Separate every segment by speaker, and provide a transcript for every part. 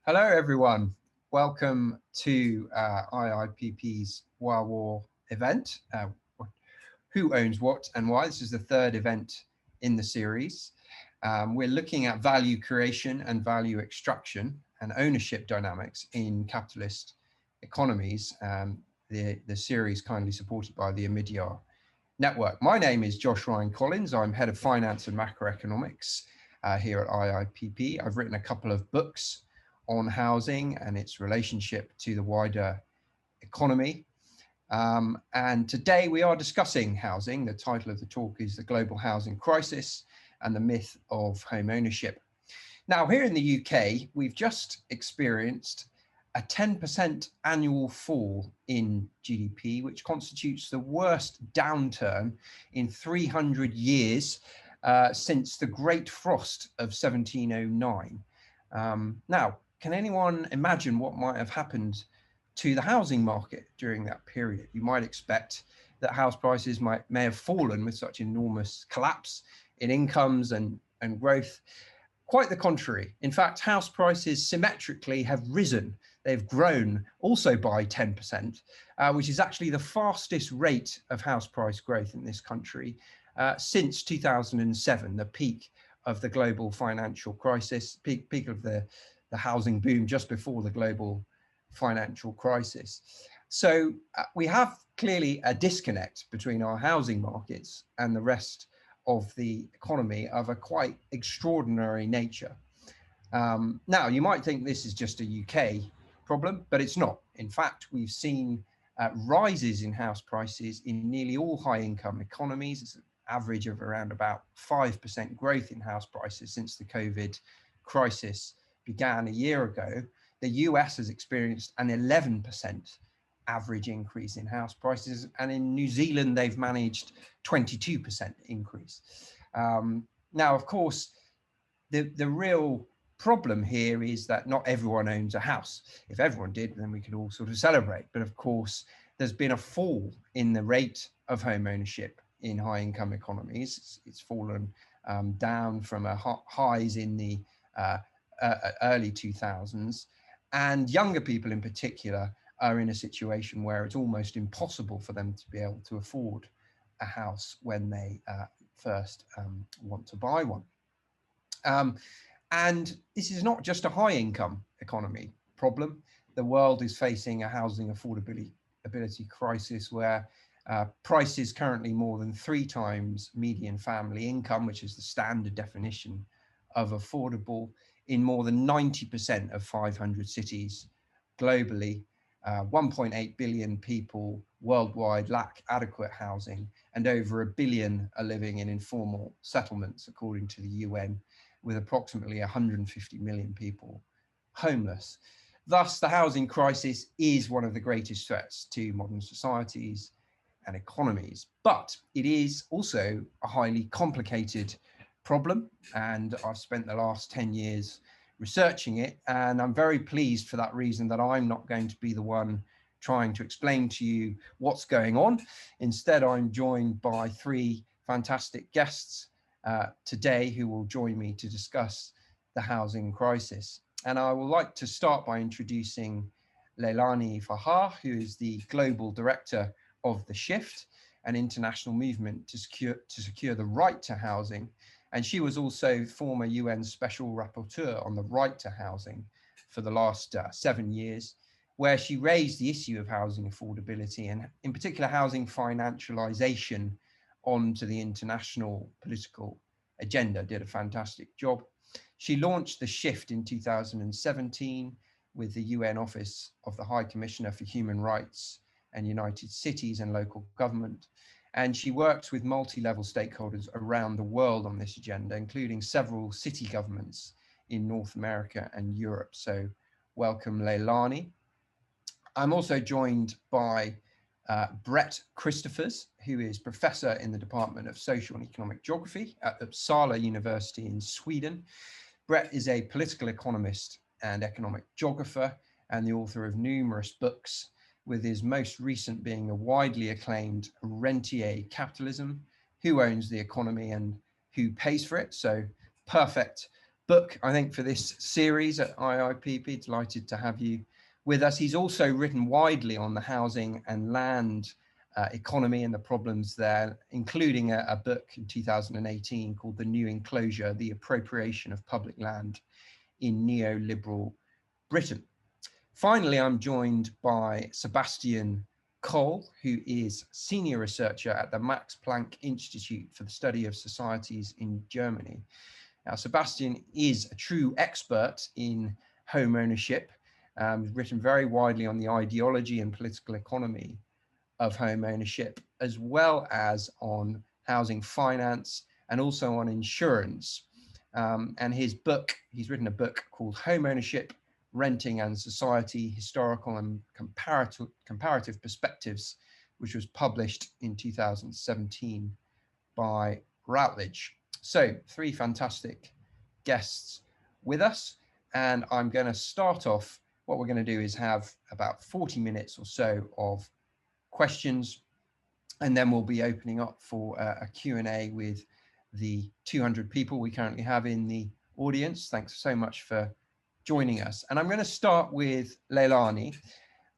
Speaker 1: Hello, everyone. Welcome to IIPP's Wild War event. Who owns what and why? This is the third event in the series. We're looking at value creation and value extraction and ownership dynamics in capitalist economies. The series kindly supported by the Inertia network. My name is Josh Ryan Collins. I'm head of finance and macroeconomics here at IIPP. I've written a couple of books on housing and its relationship to the wider economy. And today we are discussing housing. The title of the talk is The Global Housing Crisis and the Myth of Home Ownership. Now, here in the UK, we've just experienced a 10% annual fall in GDP, which constitutes the worst downturn in 300 years since the Great Frost of 1709. Now, can anyone imagine what might have happened to the housing market during that period? You might expect that house prices may have fallen with such enormous collapse in incomes and growth. Quite the contrary. In fact, house prices symmetrically have risen. They've grown also by 10%, which is actually the fastest rate of house price growth in this country since 2007, the peak of the global financial crisis, peak of the housing boom just before the global financial crisis. So we have clearly a disconnect between our housing markets and the rest of the economy of a quite extraordinary nature. Now, you might think this is just a UK problem, but it's not. In fact, we've seen rises in house prices in nearly all high income economies. It's an average of around about 5% growth in house prices since the COVID crisis began a year ago. The US has experienced an 11% average increase in house prices, and in New Zealand they've managed 22% increase. Now, of course, the real problem here is that not everyone owns a house. If everyone did, then we could all sort of celebrate. But of course, there's been a fall in the rate of home ownership in high income economies. It's fallen down from highs in the early 2000s, and younger people in particular are in a situation where it's almost impossible for them to be able to afford a house when they first want to buy one. And this is not just a high income economy problem. The world is facing a housing affordability crisis where price is currently more than 3 times median family income, which is the standard definition of affordable, in more than 90% of 500 cities globally. 1.8 billion people worldwide lack adequate housing, and over 1 billion are living in informal settlements, according to the UN, with approximately 150 million people homeless. Thus, the housing crisis is one of the greatest threats to modern societies and economies, but it is also a highly complicated problem, and I've spent the last 10 years researching it, and I'm very pleased for that reason that I'm not going to be the one trying to explain to you what's going on. Instead, I'm joined by 3 fantastic guests today who will join me to discuss the housing crisis. And I would like to start by introducing Leilani Fahar, who is the Global Director of The Shift, an international movement to secure the right to housing. And she was also former UN Special Rapporteur on the right to housing for the last 7 years, where she raised the issue of housing affordability and in particular housing financialization onto the international political agenda, did a fantastic job. She launched The Shift in 2017 with the UN Office of the High Commissioner for Human Rights and United Cities and Local Government. And she works with multi-level stakeholders around the world on this agenda, including several city governments in North America and Europe. So welcome, Leilani. I'm also joined by Brett Christophers, who is professor in the Department of Social and Economic Geography at Uppsala University in Sweden. Brett is a political economist and economic geographer and the author of numerous books, with his most recent being the widely acclaimed Rentier Capitalism, Who Owns the Economy and Who Pays for It? So perfect book, I think, for this series at IIPP. Delighted to have you with us. He's also written widely on the housing and land economy and the problems there, including a book in 2018 called The New Enclosure, The Appropriation of Public Land in Neoliberal Britain. Finally, I'm joined by Sebastian Kohl, who is senior researcher at the Max Planck Institute for the Study of Societies in Germany. Now, Sebastian is a true expert in home ownership, written very widely on the ideology and political economy of home ownership, as well as on housing finance and also on insurance. And his book, he's written a book called Home Ownership, Renting and Society, Historical and Comparative Perspectives, which was published in 2017 by Routledge. So 3 fantastic guests with us. And I'm going to start off, what we're going to do is have about 40 minutes or so of questions, and then we'll be opening up for a Q&A with the 200 people we currently have in the audience. Thanks so much for joining us. And I'm going to start with Leilani.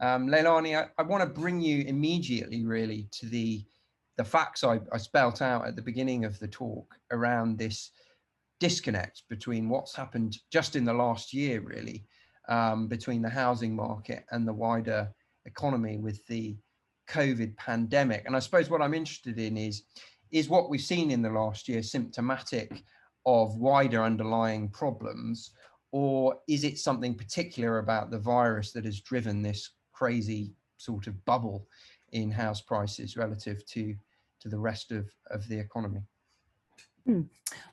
Speaker 1: Leilani, I want to bring you immediately really to the facts I spelt out at the beginning of the talk around this disconnect between what's happened just in the last year, really, between the housing market and the wider economy with the COVID pandemic. And I suppose what I'm interested in is what we've seen in the last year symptomatic of wider underlying problems, or is it something particular about the virus that has driven this crazy sort of bubble in house prices relative to the rest of the economy?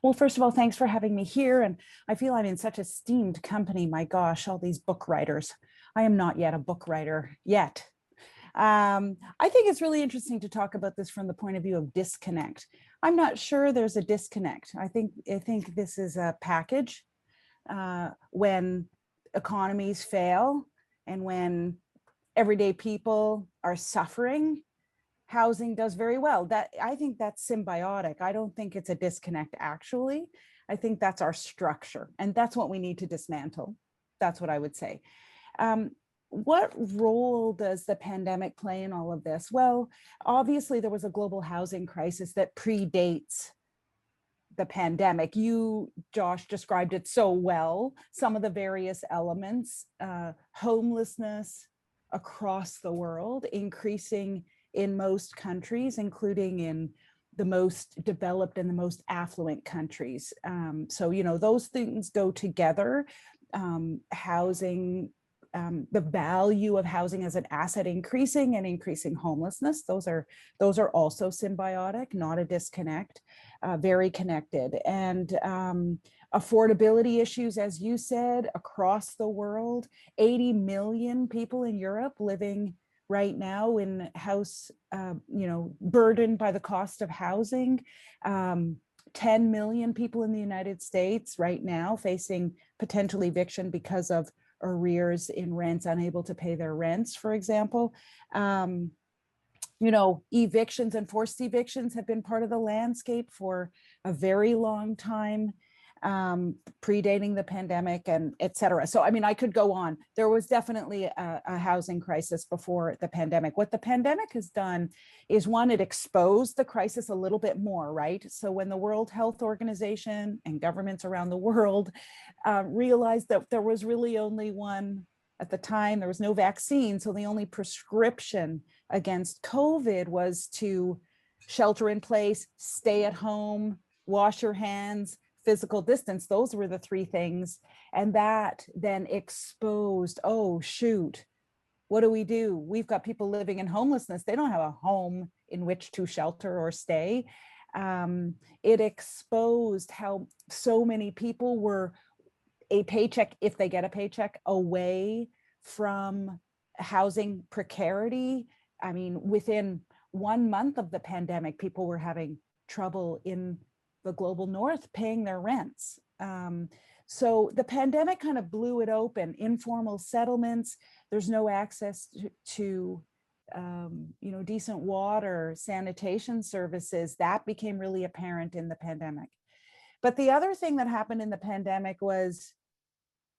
Speaker 2: Well, first of all, thanks for having me here. And I feel I'm in such esteemed company. My gosh, all these book writers. I am not yet a book writer yet. I think it's really interesting to talk about this from the point of view of disconnect. I'm not sure there's a disconnect. I think this is a package. When economies fail and when everyday people are suffering, housing does very well. I think that's symbiotic. I don't think it's a disconnect, actually. I think that's our structure, and that's what we need to dismantle. That's what I would say. What role does the pandemic play in all of this? Well, obviously there was a global housing crisis that predates the pandemic. You, Josh, described it so well. Some of the various elements, homelessness across the world, increasing in most countries, including in the most developed and the most affluent countries. So, those things go together. Housing, the value of housing as an asset increasing and increasing homelessness. Those are also symbiotic, not a disconnect, very connected. And affordability issues, as you said, across the world, 80 million people in Europe living right now in house, burdened by the cost of housing. 10 million people in the United States right now facing potential eviction because of arrears in rents, unable to pay their rents, for example. Evictions and forced evictions have been part of the landscape for a very long time, predating the pandemic, and et cetera. So, I could go on. There was definitely a housing crisis before the pandemic. What the pandemic has done is, one, it exposed the crisis a little bit more, right? So when the World Health Organization and governments around the world realized that there was really only one, at the time, there was no vaccine. So the only prescription against COVID was to shelter in place, stay at home, wash your hands, physical distance. Those were the 3 things. And that then exposed, oh, shoot, what do? We've got people living in homelessness. They don't have a home in which to shelter or stay. It exposed how so many people were a paycheck, if they get a paycheck, away from housing precarity. Within 1 month of the pandemic, people were having trouble in the global north paying their rents. So the pandemic kind of blew it open. Informal settlements, there's no access to decent water, sanitation services. That became really apparent in the pandemic. But the other thing that happened in the pandemic was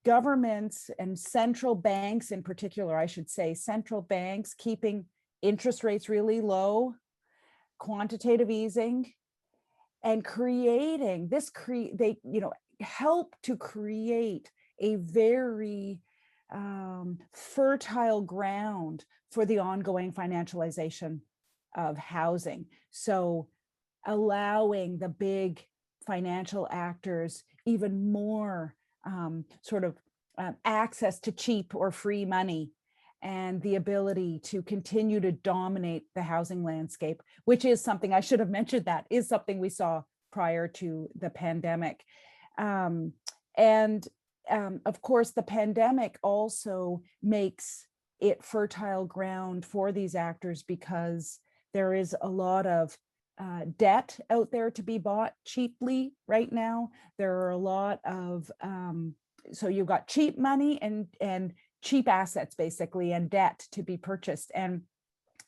Speaker 2: governments and central banks in particular, I should say, central banks keeping interest rates really low, quantitative easing, and creating this, they, help to create a very fertile ground for the ongoing financialization of housing. So allowing the big financial actors even more access to cheap or free money, and the ability to continue to dominate the housing landscape, which is something, I should have mentioned, that is something we saw prior to the pandemic. Of course, the pandemic also makes it fertile ground for these actors because there is a lot of debt out there to be bought cheaply right now. There are a lot of, so you've got cheap money and cheap assets basically, and debt to be purchased. And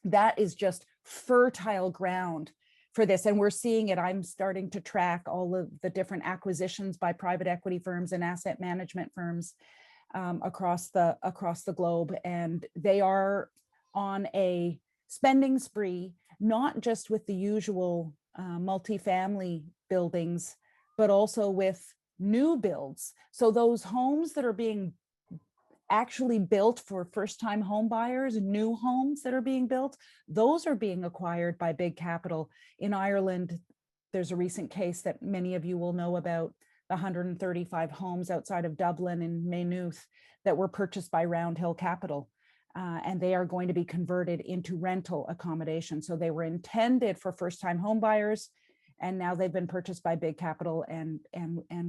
Speaker 2: that is just fertile ground for this. And we're seeing it. I'm starting to track all of the different acquisitions by private equity firms and asset management firms across the globe. And they are on a spending spree, not just with the usual multifamily buildings, but also with new builds. So those homes that are being actually built for first-time home buyers, new homes that are being built, those are being acquired by big capital. In Ireland, there's a recent case that many of you will know about, the 135 homes outside of Dublin in Maynooth that were purchased by Roundhill Capital. And they are going to be converted into rental accommodation. So they were intended for first-time home buyers, and now they've been purchased by big capital and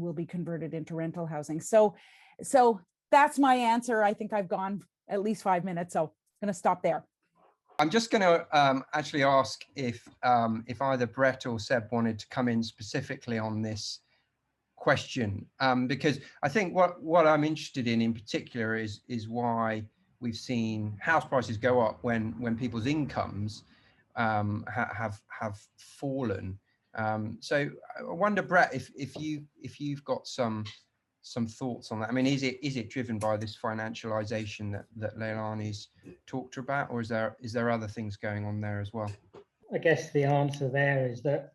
Speaker 2: will be converted into rental housing. So that's my answer. I think I've gone at least 5 minutes, so I'm going to stop there.
Speaker 1: I'm just going to actually ask if either Brett or Seb wanted to come in specifically on this question, because I think what I'm interested in particular is why we've seen house prices go up when people's incomes have fallen. So I wonder, Brett, if you've got some thoughts on that. I mean, is it driven by this financialization that Leilani's talked about, or is there other things going on there as well?
Speaker 3: I guess the answer there is that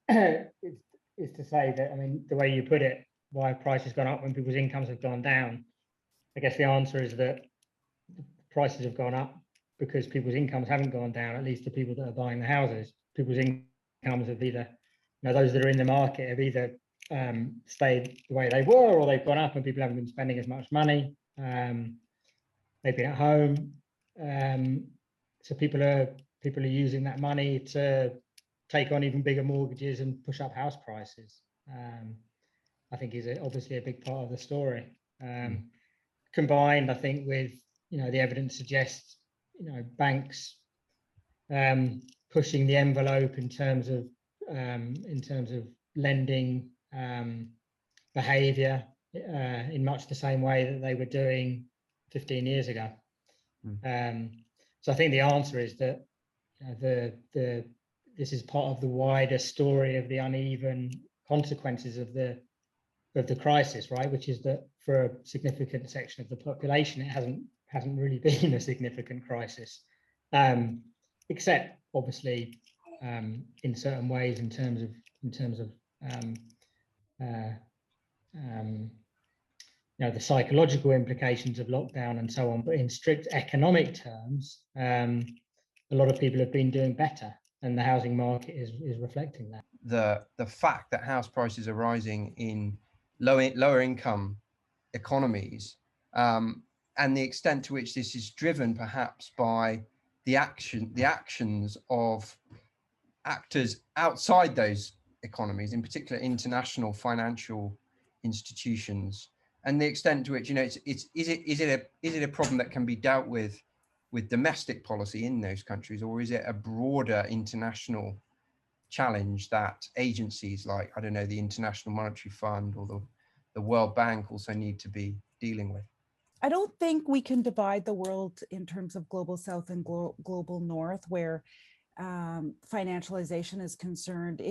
Speaker 3: is to say that, I mean, the way you put it, why prices gone up when people's incomes have gone down. I guess the answer is that prices have gone up because people's incomes haven't gone down, at least the people that are buying the houses. People's incomes have either, those that are in the market have either stayed the way they were, or they've gone up and people haven't been spending as much money. They've been at home. So people are using that money to take on even bigger mortgages and push up house prices. I think is obviously a big part of the story. Combined, I think, with the evidence suggests banks pushing the envelope in terms of lending behaviour in much the same way that they were doing 15 years ago. So I think the answer is that this is part of the wider story of the uneven consequences of the crisis, right? Which is that for a significant section of the population, it hasn't really been a significant crisis, except obviously in certain ways in terms of the psychological implications of lockdown and so on. But in strict economic terms, a lot of people have been doing better, and the housing market is reflecting that.
Speaker 1: The fact that house prices are rising in lower income economies, and the extent to which this is driven perhaps by the actions of actors outside those economies, in particular international financial institutions, and the extent to which is it a problem that can be dealt with domestic policy in those countries, or is it a broader international challenge that agencies like, I don't know, the International Monetary Fund or the World Bank also need to be dealing with?
Speaker 2: I don't think we can divide the world in terms of global south and global north, where financialization is concerned,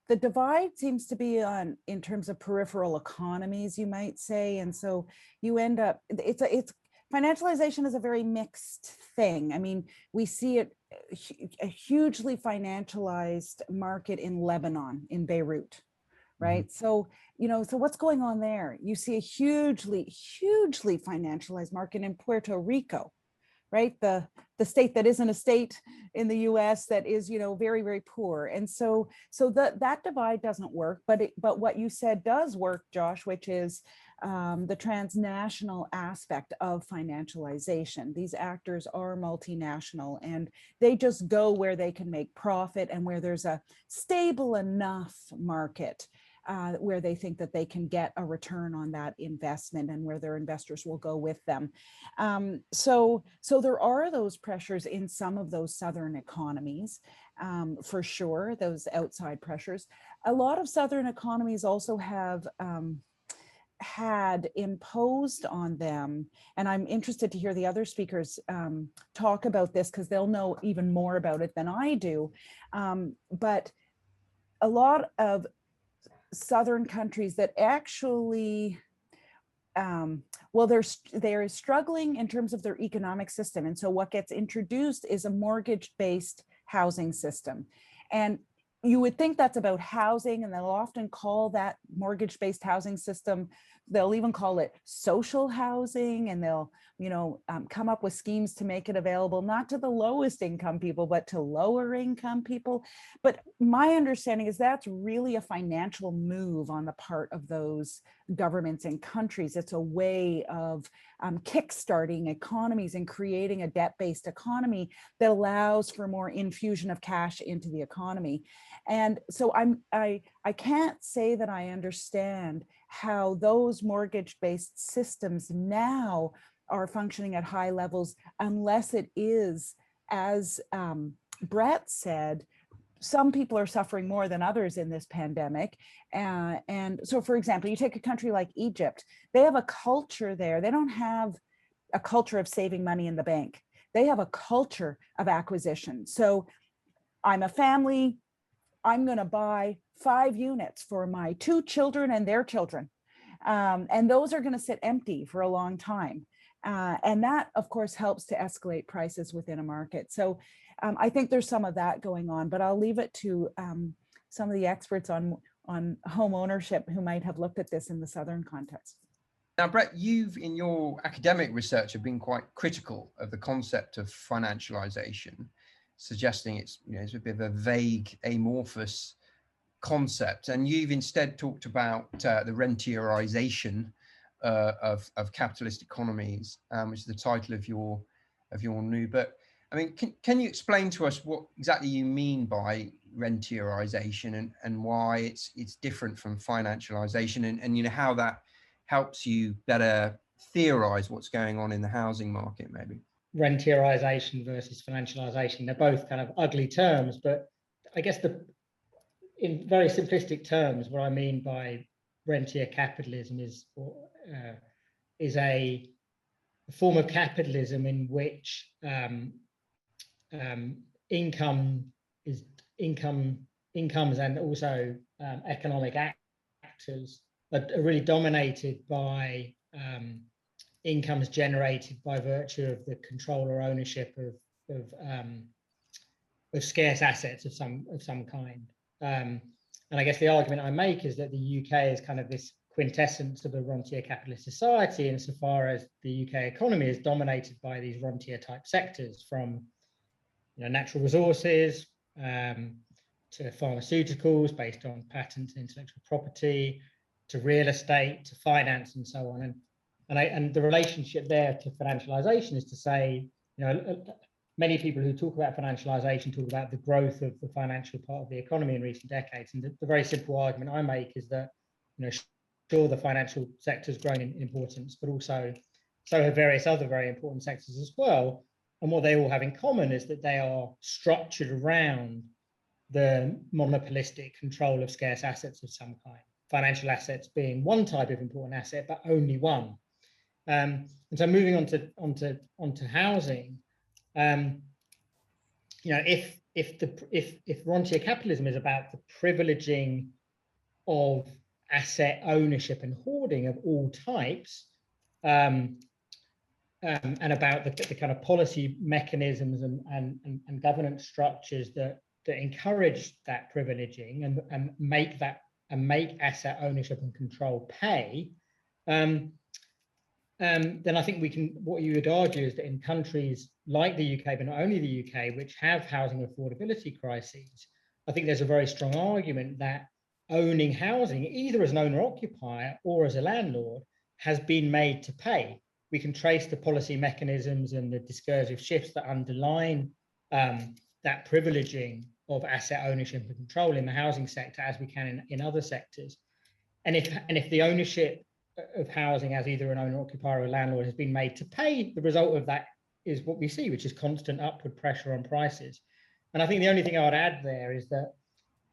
Speaker 2: the divide seems to be in terms of peripheral economies, you might say, and so you end up, it's financialization is a very mixed thing. I mean, we see it a hugely financialized market in Lebanon, in Beirut, right? So, so what's going on there? You see a hugely financialized market in Puerto Rico, right? The state that isn't a state in the US that is, very, very poor. And so that divide doesn't work, but what you said does work, Josh, which is the transnational aspect of financialization. These actors are multinational and they just go where they can make profit and where there's a stable enough market where they think that they can get a return on that investment and where their investors will go with them. So there are those pressures in some of those southern economies, for sure, those outside pressures. A lot of southern economies also have had imposed on them, and I'm interested to hear the other speakers talk about this because they'll know even more about it than I do, but a lot of southern countries that actually, well, they're struggling in terms of their economic system. And so what gets introduced is a mortgage-based housing system. And you would think that's about housing, and they'll often call that mortgage-based housing system, they'll even call it social housing, and they'll come up with schemes to make it available not to the lowest income people, but to lower income people. But my understanding is that's really a financial move on the part of those governments and countries. It's a way of kickstarting economies and creating a debt-based economy that allows for more infusion of cash into the economy. And so I can't say that I understand how those mortgage-based systems now are functioning at high levels unless it is, as Brett said, some people are suffering more than others in this pandemic. And so, for example, you take a country like Egypt, they have a culture there. They don't have a culture of saving money in the bank. They have a culture of acquisition. So I'm a family, I'm going to buy 5 units for my 2 children and their children. And those are going to sit empty for a long time. And that, of course, helps to escalate prices within a market. So I think there's some of that going on, but I'll leave it to some of the experts on home ownership who might have looked at this in the Southern context.
Speaker 1: Now, Brett, you've in your academic research have been quite critical of the concept of financialization, suggesting it's a bit of a vague, amorphous concept, and you've instead talked about the rentierization of capitalist economies, which is the title of your new book. I mean, can you explain to us what exactly you mean by rentierization and why it's different from financialization, and how that helps you better theorize what's going on in the housing market, maybe?
Speaker 3: Rentierization versus financialization, they're both kind of ugly terms, but I guess in very simplistic terms, what I mean by rentier capitalism is a form of capitalism in which incomes and also economic actors are really dominated by incomes generated by virtue of the control or ownership of scarce assets of some kind. And I guess the argument I make is that the UK is kind of this quintessence of a rentier capitalist society, insofar as the UK economy is dominated by these rentier type sectors, from natural resources to pharmaceuticals based on patents and intellectual property, to real estate, to finance, and so on. And the relationship there to financialization is to say, many people who talk about financialization talk about the growth of the financial part of the economy in recent decades. And the very simple argument I make is that, sure, the financial sector has grown in importance, but also so have various other very important sectors as well. And what they all have in common is that they are structured around the monopolistic control of scarce assets of some kind. Financial assets being one type of important asset, but only one. And so moving on to housing, if if rentier capitalism is about the privileging of asset ownership and hoarding of all types, and about the kind of policy mechanisms and governance structures that encourage that privileging and make asset ownership and control pay, then I think what you would argue is that in countries like the UK, but not only the UK, which have housing affordability crises, I think there's a very strong argument that owning housing, either as an owner-occupier or as a landlord, has been made to pay. We can trace the policy mechanisms and the discursive shifts that underline that privileging of asset ownership and control in the housing sector as we can in other sectors. And if the ownership of housing as either an owner-occupier or a landlord has been made to pay, the result of that is what we see, which is constant upward pressure on prices. And I think the only thing I would add there is that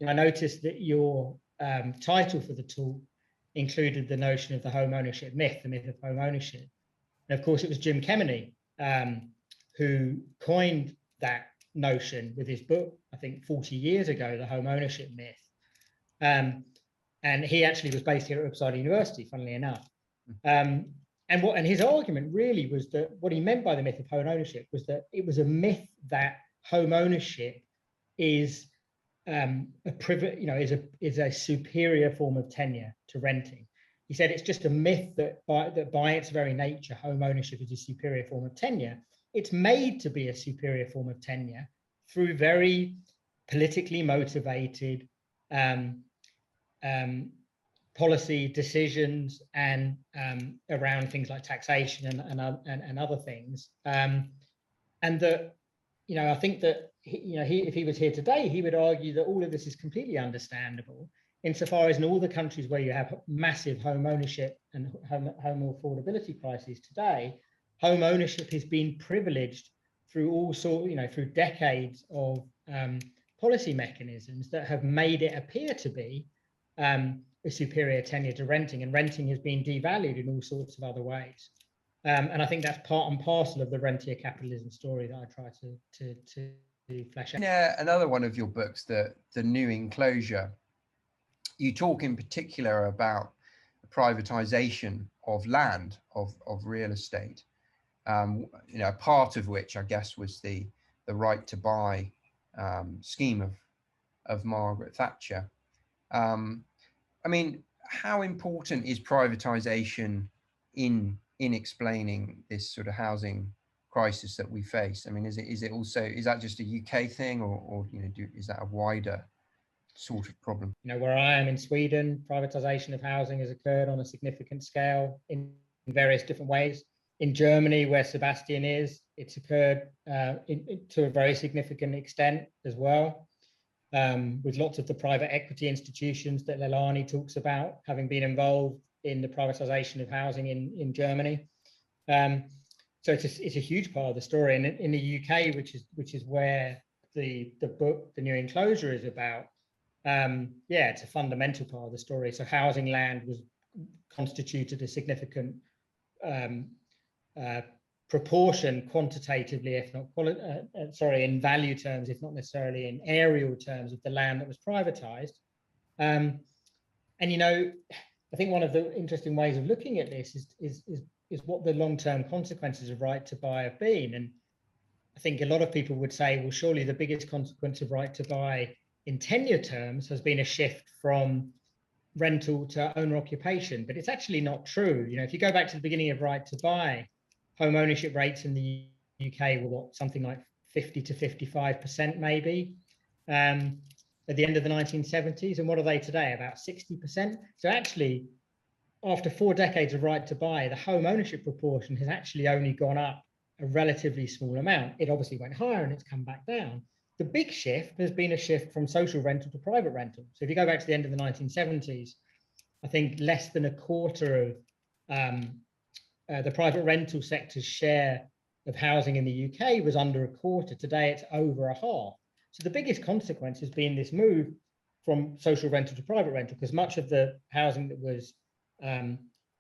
Speaker 3: I noticed that your title for the talk included the notion of the home ownership myth, the myth of home ownership. And of course, it was Jim Kemeny who coined that notion with his book, I think 40 years ago, The Home Ownership Myth. And he actually was based here at Uppsala University, funnily enough. And his argument really was that what he meant by the myth of home ownership was that it was a myth that home ownership is is a superior form of tenure to renting. He said it's just a myth that by its very nature, home ownership is a superior form of tenure. It's made to be a superior form of tenure through very politically motivated policy decisions and around things like taxation and other things. And that, I think that if he was here today, he would argue that all of this is completely understandable, insofar as in all the countries where you have massive home ownership and home affordability crises today, home ownership has been privileged through through decades of policy mechanisms that have made it appear to be a superior tenure to renting, and renting has been devalued in all sorts of other ways. And I think that's part and parcel of the rentier capitalism story that I try to flesh out.
Speaker 1: In another one of your books, the New Enclosure, you talk in particular about the privatization of land, of real estate. Part of which I guess was the right to buy scheme of Margaret Thatcher. I mean, how important is privatization in explaining this sort of housing crisis that we face? I mean, is that just a UK thing, or is that a wider sort of problem?
Speaker 3: Where I am in Sweden, privatization of housing has occurred on a significant scale in various different ways. In Germany, where Sebastian is, it's occurred to a very significant extent as well, with lots of the private equity institutions that Leilani talks about having been involved in the privatization of housing in Germany. So it's a huge part of the story. And in the UK, which is where the book, The New Enclosure, is about, it's a fundamental part of the story. So housing land was constituted a significant proportion quantitatively, if not in value terms, if not necessarily in aerial terms, of the land that was privatized. And I think one of the interesting ways of looking at this is what the long-term consequences of right to buy have been. And I think a lot of people would say, well, surely the biggest consequence of right to buy in tenure terms has been a shift from rental to owner occupation, but it's actually not true. If you go back to the beginning of right to buy, home ownership rates in the UK were something like 50 to 55% maybe at the end of the 1970s. And what are they today? About 60%. So actually, after 4 decades of right to buy, the home ownership proportion has actually only gone up a relatively small amount. It obviously went higher and it's come back down. The big shift has been a shift from social rental to private rental. So if you go back to the end of the 1970s, I think less than a quarter of the private rental sector's share of housing in the UK was under a quarter. Today, it's over a half. So the biggest consequence has been this move from social rental to private rental, because much of the housing that was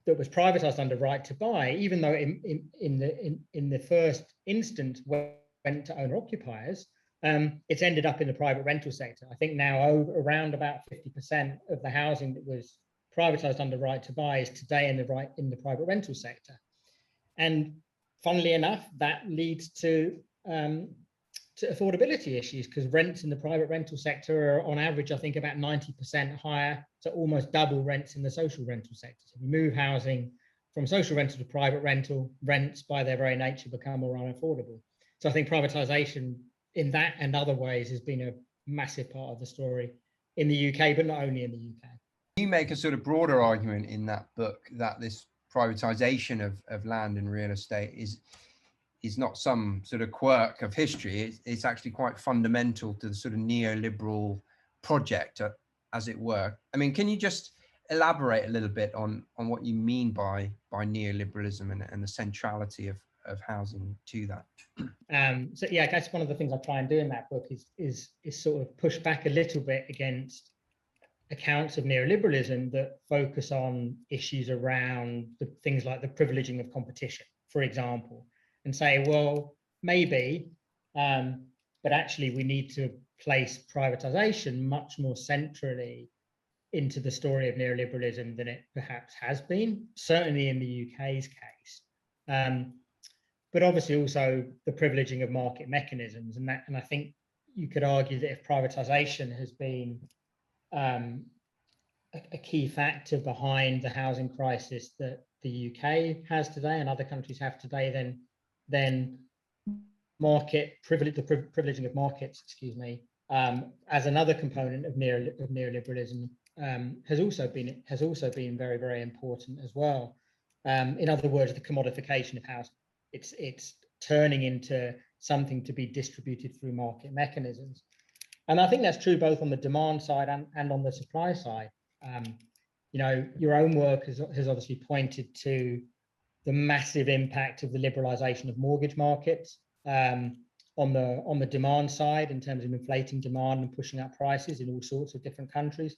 Speaker 3: privatized under right to buy, even though in the first instance went to owner occupiers, it's ended up in the private rental sector. I think now around about 50% of the housing that was privatized under right to buy is today in the private rental sector. And funnily enough, that leads to affordability issues, because rents in the private rental sector are on average, I think, about 90% higher, so almost double rents in the social rental sector. So if you move housing from social rental to private rental, rents by their very nature become more unaffordable. So I think privatization in that and other ways has been a massive part of the story in the UK, but not only in the UK.
Speaker 1: You make a sort of broader argument in that book that this privatization of land and real estate is not some sort of quirk of history. It's actually quite fundamental to the sort of neoliberal project, as it were. I mean, can you just elaborate a little bit on what you mean by neoliberalism and the centrality of housing to that?
Speaker 3: So yeah, I guess one of the things I try and do in that book is sort of push back a little bit against accounts of neoliberalism that focus on issues around things like the privileging of competition, for example, and say, well, maybe, but actually we need to place privatization much more centrally into the story of neoliberalism than it perhaps has been, certainly in the UK's case. But obviously also the privileging of market mechanisms, and I think you could argue that if privatization has been a key factor behind the housing crisis that the UK has today and other countries have today, then market privilege, the privileging of markets, as another component of neoliberalism, has also been very, very important as well. In other words, the commodification of housing. It's turning into something to be distributed through market mechanisms. And I think that's true both on the demand side and on the supply side. You know, your own work has obviously pointed to the massive impact of the liberalization of mortgage markets on the demand side in terms of inflating demand and pushing up prices in all sorts of different countries,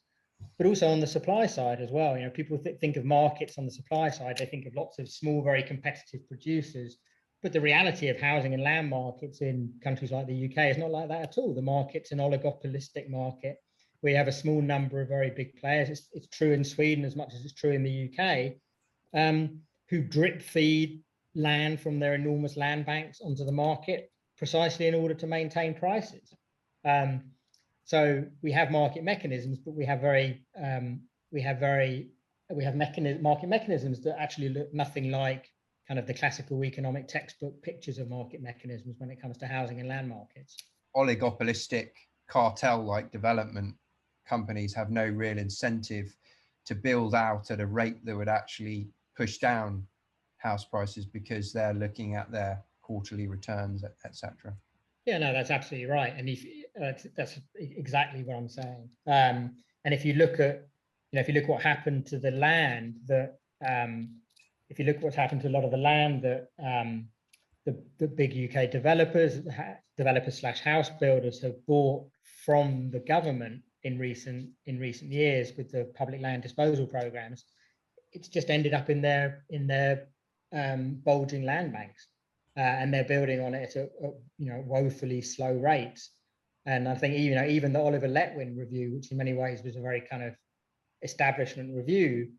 Speaker 3: but also on the supply side as well. You know, people think of markets on the supply side, they think of lots of small, very competitive producers, but the reality of housing and land markets in countries like the UK is not like that at all. The market's an oligopolistic market. We have a small number of very big players. It's true in Sweden as much as it's true in the UK, who drip feed land from their enormous land banks onto the market precisely in order to maintain prices. So we have market mechanisms, but we have market mechanisms that actually look nothing like kind of the classical economic textbook pictures of market mechanisms when it comes to housing and land markets.
Speaker 1: Oligopolistic, cartel-like development companies have no real incentive to build out at a rate that would actually push down house prices because they're looking at their quarterly returns, etc.
Speaker 3: Yeah, no, that's absolutely right, and that's exactly what I'm saying. And if you look at, what happened to the land that, if you look at what's happened to a lot of the land that the big UK developers / house builders have bought from the government in recent years with the public land disposal programs, it's just ended up in their bulging land banks, and they're building on it at woefully slow rates. And I think even the Oliver Letwin review, which in many ways was a very kind of establishment review,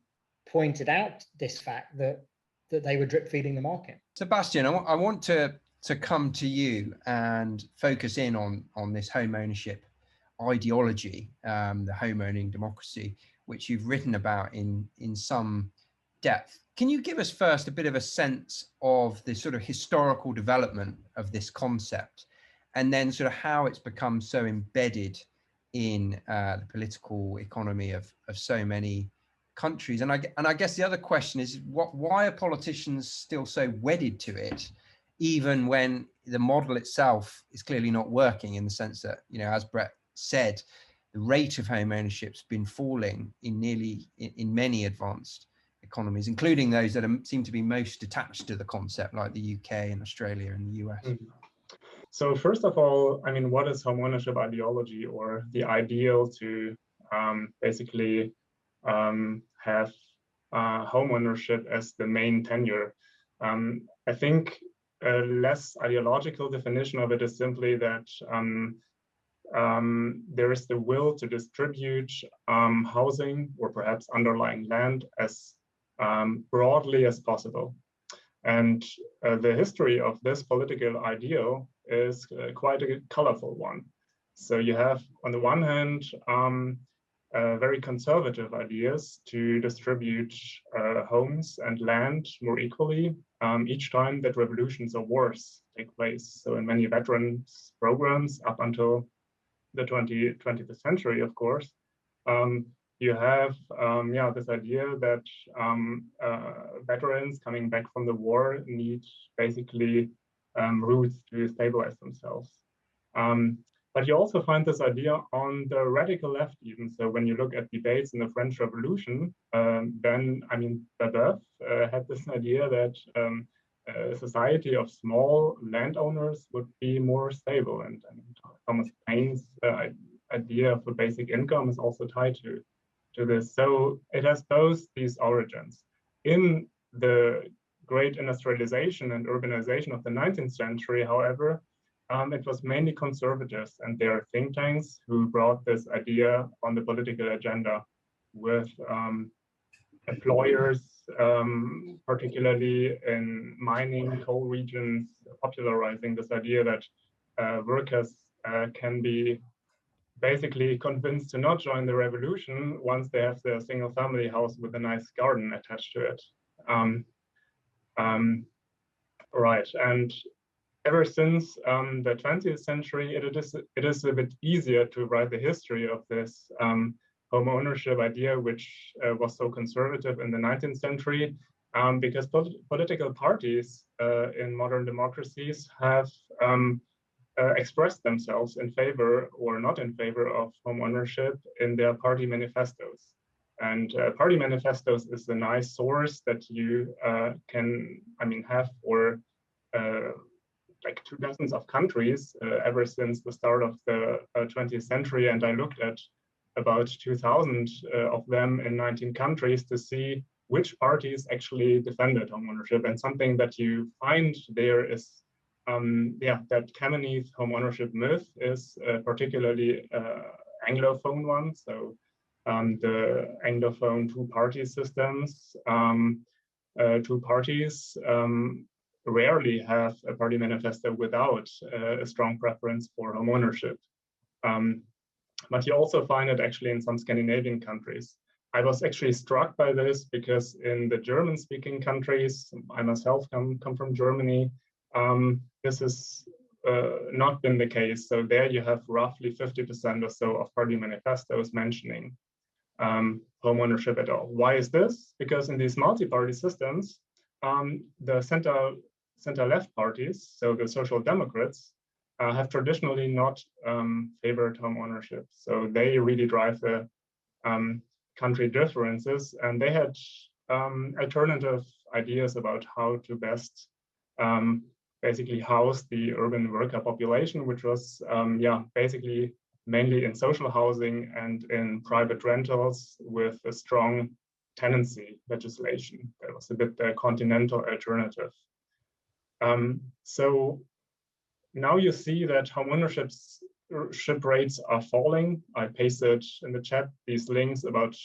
Speaker 3: pointed out this fact that they were drip feeding the market.
Speaker 1: Sebastian, I want to come to you and focus in on this home ownership ideology, the home owning democracy, which you've written about in some depth. Can you give us first a bit of a sense of the sort of historical development of this concept, and then sort of how it's become so embedded in the political economy of so many countries? And I guess the other question is, why are politicians still so wedded to it, even when the model itself is clearly not working, in the sense that, as Brett said, the rate of home ownership's been falling in many advanced economies, including those that seem to be most attached to the concept, like the UK and Australia and the US.
Speaker 4: So first of all, I mean, what is home ownership ideology, or the ideal to basically have home ownership as the main tenure? I think less ideological definition of it is simply that there is the will to distribute housing or perhaps underlying land as broadly as possible. And the history of this political ideal is quite a colorful one. So you have, on the one hand, very conservative ideas to distribute homes and land more equally each time that revolutions or wars take place. So in many veterans programs up until the 20th century, of course, you have this idea that veterans coming back from the war need basically roots to stabilize themselves. But you also find this idea on the radical left even. So when you look at debates in the French Revolution, then, I mean, Babeuf had this idea that a society of small landowners would be more stable. And Thomas Paine's idea of a basic income is also tied to this. So it has both these origins. In the great industrialization and urbanization of the 19th century, however, it was mainly conservatives and their think tanks who brought this idea on the political agenda, with employers, particularly in mining coal regions, popularizing this idea that workers can be basically convinced to not join the revolution once they have their single family house with a nice garden attached to it. Right, and ever since the 20th century, it is a bit easier to write the history of this home ownership idea, which was so conservative in the 19th century, because political parties in modern democracies have expressed themselves in favor or not in favor of home ownership in their party manifestos. And party manifestos is a nice source that you can, have for like 2 dozens of countries ever since the start of the 20th century. And I looked at about 2,000 of them in 19 countries to see which parties actually defended homeownership. And something that you find there is, that Kameni's homeownership myth is particularly Anglophone one. So the Anglophone two-party systems, two parties rarely have a party manifesto without a strong preference for homeownership. But you also find it actually in some Scandinavian countries. I was actually struck by this because in the German-speaking countries, I myself come from Germany, this has not been the case. So there you have roughly 50% or so of party manifestos mentioning homeownership at all. Why is this? Because in these multi-party systems, the center-left parties, so the Social Democrats, have traditionally not favored home ownership. So they really drive the country differences, and they had alternative ideas about how to best basically house the urban worker population, which was basically mainly in social housing and in private rentals with a strong tenancy legislation. That was a bit the continental alternative. So now you see that homeownership rates are falling. I pasted in the chat these links about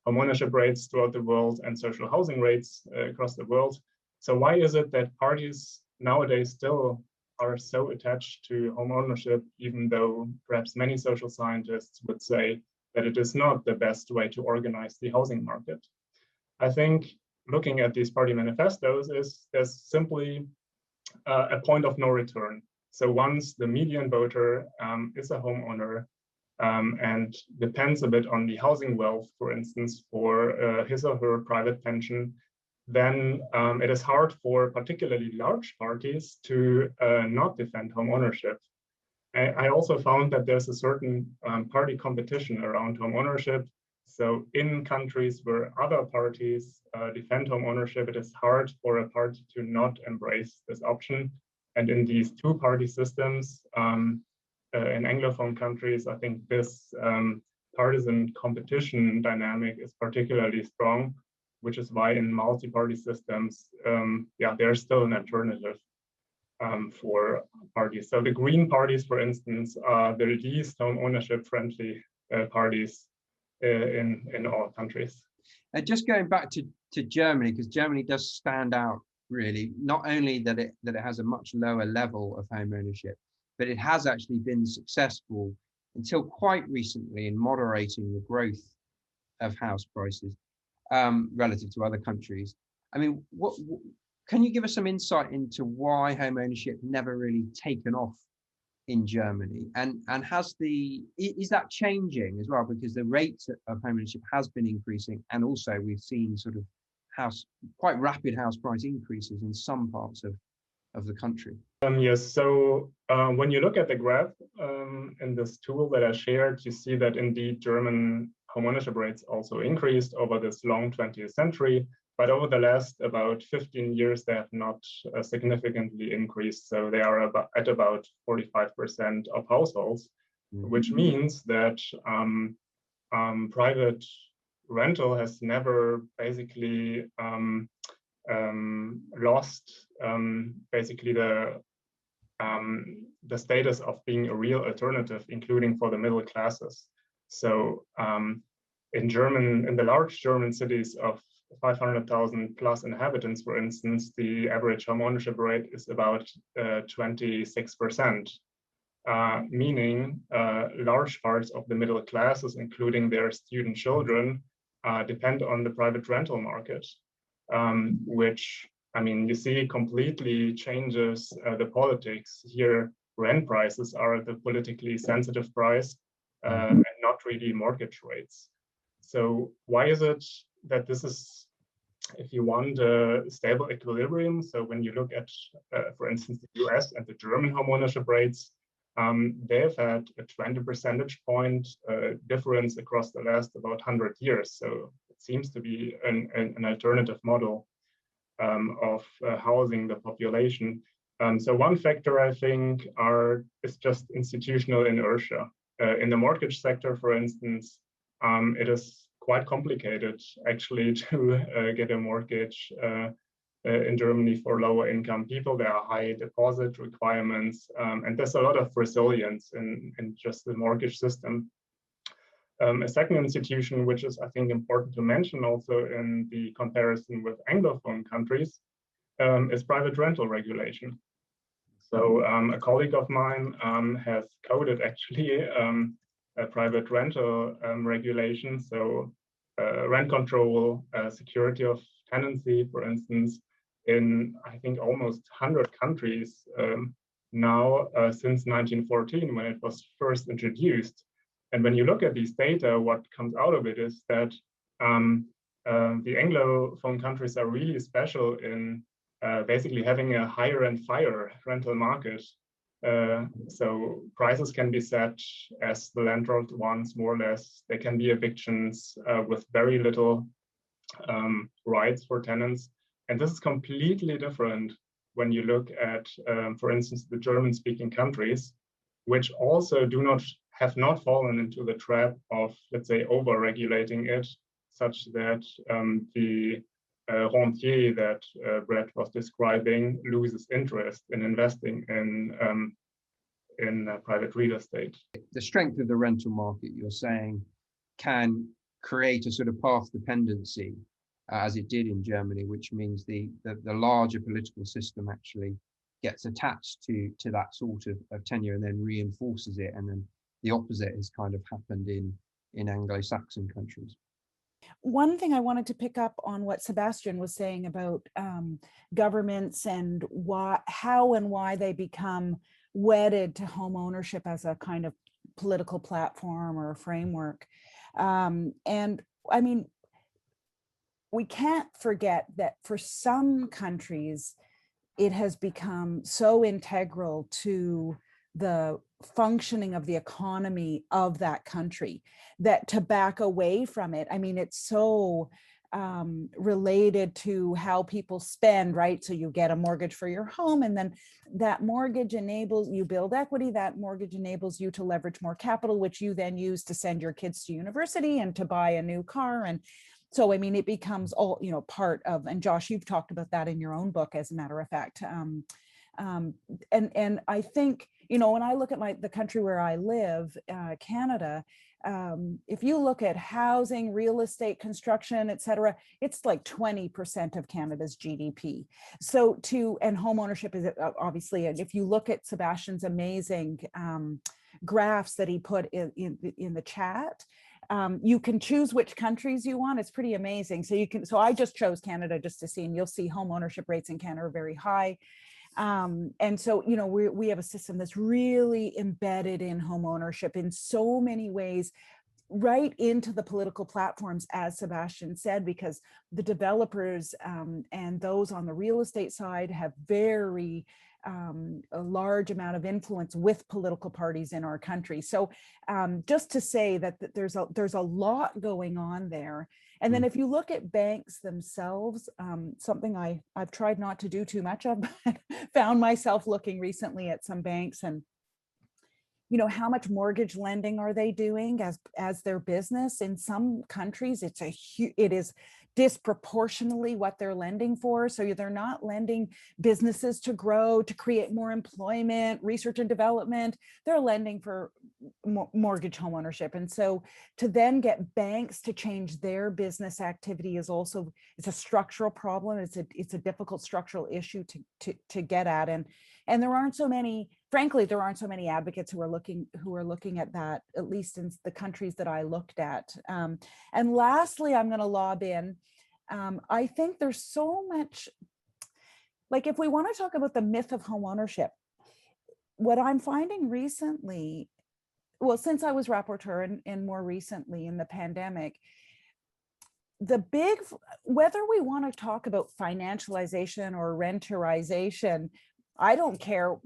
Speaker 4: homeownership rates throughout the world and social housing rates across the world. So why is it that parties nowadays still are so attached to homeownership, even though perhaps many social scientists would say that it is not the best way to organize the housing market? I think looking at these party manifestos is there's simply a point of no return. So once the median voter is a homeowner and depends a bit on the housing wealth, for instance, for his or her private pension, then it is hard for particularly large parties to not defend home ownership. I also found that there's a certain party competition around home ownership. So in countries where other parties defend home ownership, it is hard for a party to not embrace this option. And in these two-party systems, in Anglophone countries, I think this partisan competition dynamic is particularly strong. which is why in multi-party systems, there's still an alternative for parties. So the Green parties, for instance, are the least home ownership friendly parties in all countries.
Speaker 1: And just going back to Germany, because Germany does stand out really, not only that it has a much lower level of home ownership, but it has actually been successful until quite recently in moderating the growth of house prices relative to other countries. I mean, what can you give us some insight into why home ownership never really taken off in Germany, and is that changing as well, because the rate of home ownership has been increasing, and also we've seen sort of quite rapid house price increases in some parts of the country?
Speaker 4: Yes, so when you look at the graph in this tool that I shared, you see that indeed German homeownership rates also increased over this long 20th century, but over the last about 15 years, they have not significantly increased. So they are at about 45% of households, which means that private rental has never basically lost basically the status of being a real alternative, including for the middle classes. So in the large German cities of 500,000 plus inhabitants, for instance, the average home ownership rate is about 26%, meaning large parts of the middle classes, including their student children, depend on the private rental market, which, I mean, you see completely changes the politics here. Rent prices are the politically sensitive price and not really mortgage rates. So why is it that this is, if you want a stable equilibrium? So when you look at, for instance, the US and the German homeownership rates, they've had a 20 percentage point difference across the last about 100 years. So it seems to be an alternative model of housing the population. So one factor, I think, is just institutional inertia. In the mortgage sector, for instance, it is quite complicated actually to get a mortgage in Germany for lower income people. There are high deposit requirements, and there's a lot of resilience in just the mortgage system. A second institution, which is, I think, important to mention also in the comparison with Anglophone countries, is private rental regulation. So a colleague of mine has coded actually a private rental regulation. So rent control, security of tenancy, for instance, in, I think, almost 100 countries now since 1914, when it was first introduced. And when you look at these data, what comes out of it is that the Anglophone countries are really special in basically having a hire and fire rental market. So prices can be set as the landlord wants, more or less. There can be evictions with very little rights for tenants. And this is completely different when you look at, for instance, the German-speaking countries, which also have not fallen into the trap of, let's say, over-regulating it, such that the rentier that Brett was describing loses interest in investing in private real estate.
Speaker 1: The strength of the rental market, you're saying, can create a sort of path dependency, as it did in Germany, which means the larger political system actually gets attached to that sort of tenure and then reinforces it, and then the opposite has kind of happened in Anglo-Saxon countries.
Speaker 2: One thing I wanted to pick up on what Sebastian was saying about governments and how and why they become wedded to home ownership as a kind of political platform or a framework. And I mean, we can't forget that for some countries, it has become so integral to the functioning of the economy of that country that to back away from it, I mean, it's so related to how people spend, right? So you get a mortgage for your home, and then that mortgage enables you build equity. That mortgage enables you to leverage more capital, which you then use to send your kids to university and to buy a new car. So, I mean, it becomes all, you know, part of, and Josh, you've talked about that in your own book, as a matter of fact. And I think, you know, when I look at the country where I live, Canada, if you look at housing, real estate, construction, et cetera, it's like 20% of Canada's GDP. So and home ownership is obviously, and if you look at Sebastian's amazing graphs that he put in the chat, you can choose which countries you want. It's pretty amazing. So I just chose Canada just to see, and you'll see home ownership rates in Canada are very high. And so, you know, we have a system that's really embedded in home ownership in so many ways, right into the political platforms, as Sebastian said, because the developers and those on the real estate side have very a large amount of influence with political parties in our country. So just to say that there's a lot going on there. And then if you look at banks themselves, something I've tried not to do too much of, but found myself looking recently at some banks, and you know, how much mortgage lending are they doing as their business? In some countries, it is disproportionately what they're lending for. So they're not lending businesses to grow, to create more employment, research and development. They're lending for mortgage home ownership. And so to then get banks to change their business activity is also, it's a structural problem. It's a difficult structural issue to get at. And there aren't so many, frankly, there aren't so many advocates who are looking at that, at least in the countries that I looked at. And lastly, I'm going to lob in, I think there's so much, like if we want to talk about the myth of home ownership, what I'm finding recently, well, since I was rapporteur and more recently in the pandemic, whether we want to talk about financialization or renterization, I don't care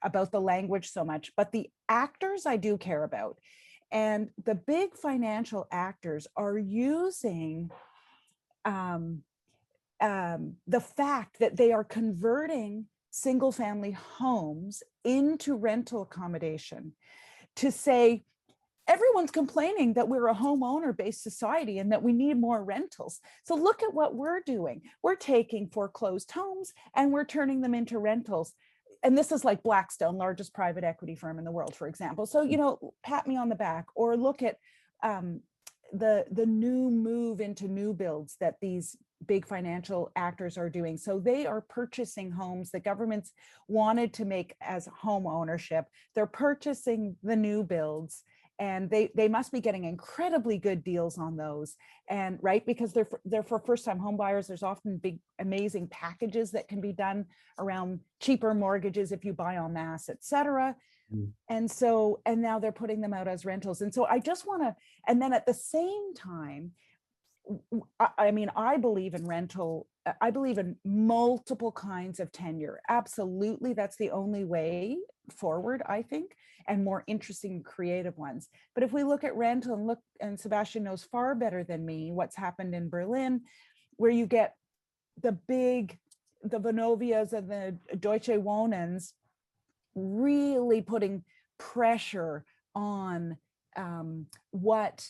Speaker 2: about the language so much, but the actors I do care about. And the big financial actors are using the fact that they are converting single family homes into rental accommodation to say, everyone's complaining that we're a homeowner-based society and that we need more rentals. So look at what we're doing. We're taking foreclosed homes and we're turning them into rentals. And this is like Blackstone, largest private equity firm in the world, for example. So, you know, pat me on the back, or look at the new move into new builds that these big financial actors are doing. So they are purchasing homes that governments wanted to make as home ownership. They're purchasing the new builds, and they must be getting incredibly good deals on those. And right, because they're for first-time home buyers, there's often big, amazing packages that can be done around cheaper mortgages if you buy en masse, et cetera. And so, and now they're putting them out as rentals. And so I just want to, and then at the same time, I mean, I believe in rental. I believe in multiple kinds of tenure. Absolutely. That's the only way forward, I think, and more interesting, creative ones. But if we look at rental and Sebastian knows far better than me what's happened in Berlin, where you get the Vonovias and the Deutsche Wohnens really putting pressure on what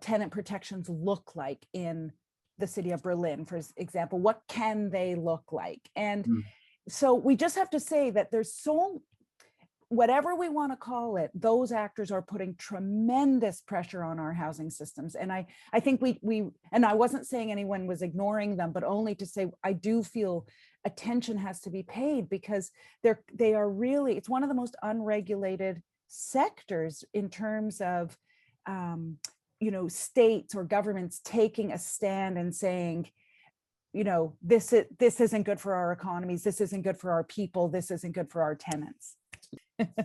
Speaker 2: tenant protections look like in the city of Berlin, for example. What can they look like? And so we just have to say that whatever we want to call it, those actors are putting tremendous pressure on our housing systems. And I think and I wasn't saying anyone was ignoring them, but only to say, I do feel attention has to be paid, because they are really, it's one of the most unregulated sectors in terms of, you know, states or governments taking a stand and saying, you know, this isn't good for our economies, this isn't good for our people, this isn't good for our tenants.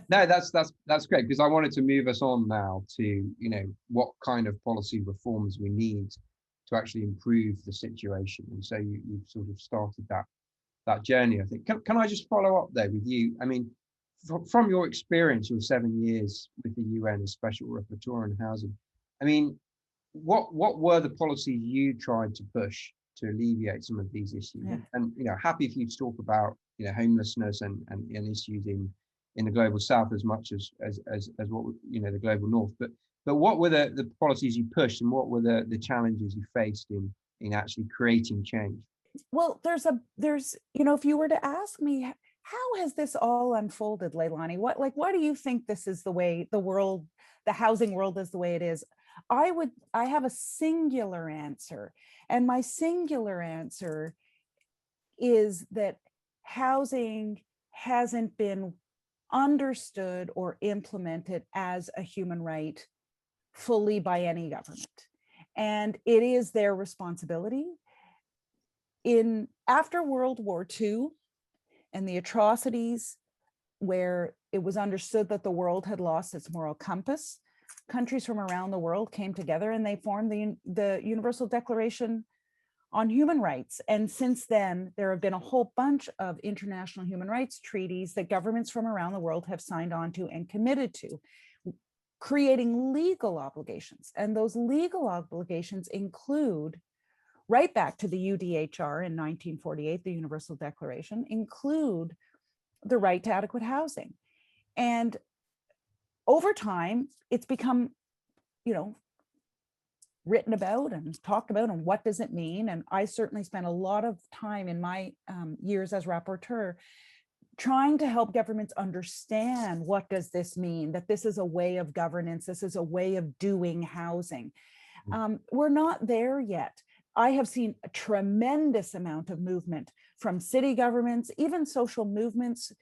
Speaker 1: No, that's great, because I wanted to move us on now to, you know, what kind of policy reforms we need to actually improve the situation. And so you've sort of started that journey, I think. Can I just follow up there with you? I mean, from your experience, your 7 years with the UN as Special Rapporteur on Housing, I mean, what were the policies you tried to push to alleviate some of these issues? Yeah. And you know, happy for you to talk about, you know, homelessness and issues in the global south as much as what, you know, the global north. But But what were the policies you pushed, and what were the challenges you faced in actually creating change?
Speaker 2: Well, there's, if you were to ask me, how has this all unfolded, Leilani? Why do you think this is the way the housing world is the way it is? I have a singular answer. And my singular answer is that housing hasn't been understood or implemented as a human right fully by any government. And it is their responsibility. After World War II and the atrocities where it was understood that the world had lost its moral compass, countries from around the world came together and they formed the Universal Declaration on Human Rights. And since then, there have been a whole bunch of international human rights treaties that governments from around the world have signed on to and committed to, creating legal obligations. And those legal obligations include, right back to the UDHR in 1948, the Universal Declaration, include the right to adequate housing. And over time, it's become, written about and talked about, and what does it mean? And I certainly spent a lot of time in my years as rapporteur trying to help governments understand, what does this mean, that this is a way of governance, this is a way of doing housing. We're not there yet. I have seen a tremendous amount of movement from city governments, even social movements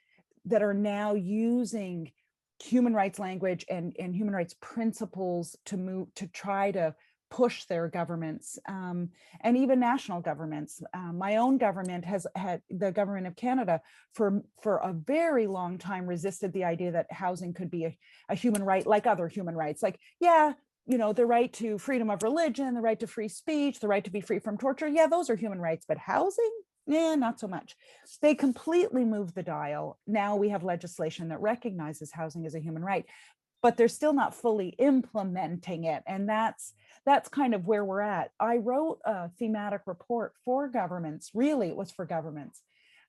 Speaker 2: that are now using human rights language and human rights principles to try to push their governments, and even national governments. My own government has had, the government of Canada, for a very long time resisted the idea that housing could be a human right like other human rights. Like, yeah, the right to freedom of religion, the right to free speech, the right to be free from torture. Yeah, those are human rights, but housing? Yeah, not so much. They completely moved the dial. Now we have legislation that recognizes housing as a human right, but they're still not fully implementing it. And that's kind of where we're at. I wrote a thematic report for governments, really it was for governments,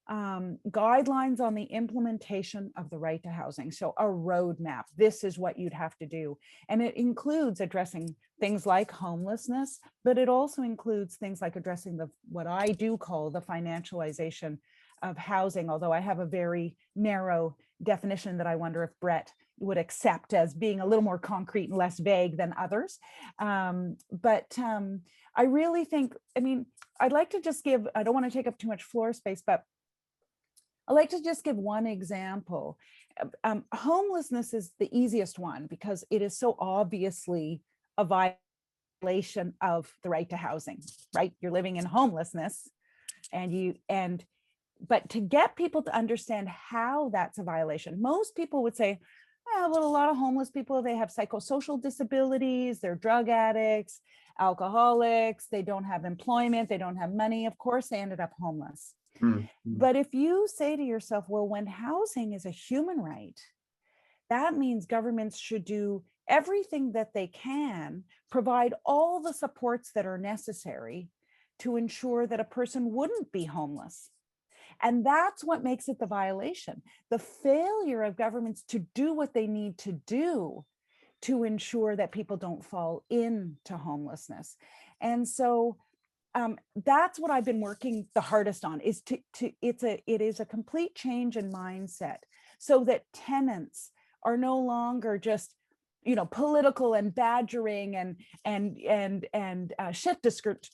Speaker 2: guidelines on the implementation of the right to housing. So a roadmap, this is what you'd have to do. And it includes addressing things like homelessness, but it also includes things like addressing what I do call the financialization of housing, although I have a very narrow definition that I wonder if Brett would accept as being a little more concrete and less vague than others. But I really think, I'd like to just give, I don't want to take up too much floor space, but I'd like to just give one example. Homelessness is the easiest one because it is so obviously a violation of the right to housing, right? You're living in homelessness, but to get people to understand how that's a violation, most people would say, well, a lot of homeless people, they have psychosocial disabilities, they're drug addicts, alcoholics, they don't have employment, they don't have money. Of course, they ended up homeless. Mm-hmm. But if you say to yourself, well, when housing is a human right, that means governments should do everything that they can, provide all the supports that are necessary to ensure that a person wouldn't be homeless. And that's what makes it the violation. The failure of governments to do what they need to do to ensure that people don't fall into homelessness. And so that's what I've been working the hardest on, is it is a complete change in mindset so that tenants are no longer just political and badgering and shit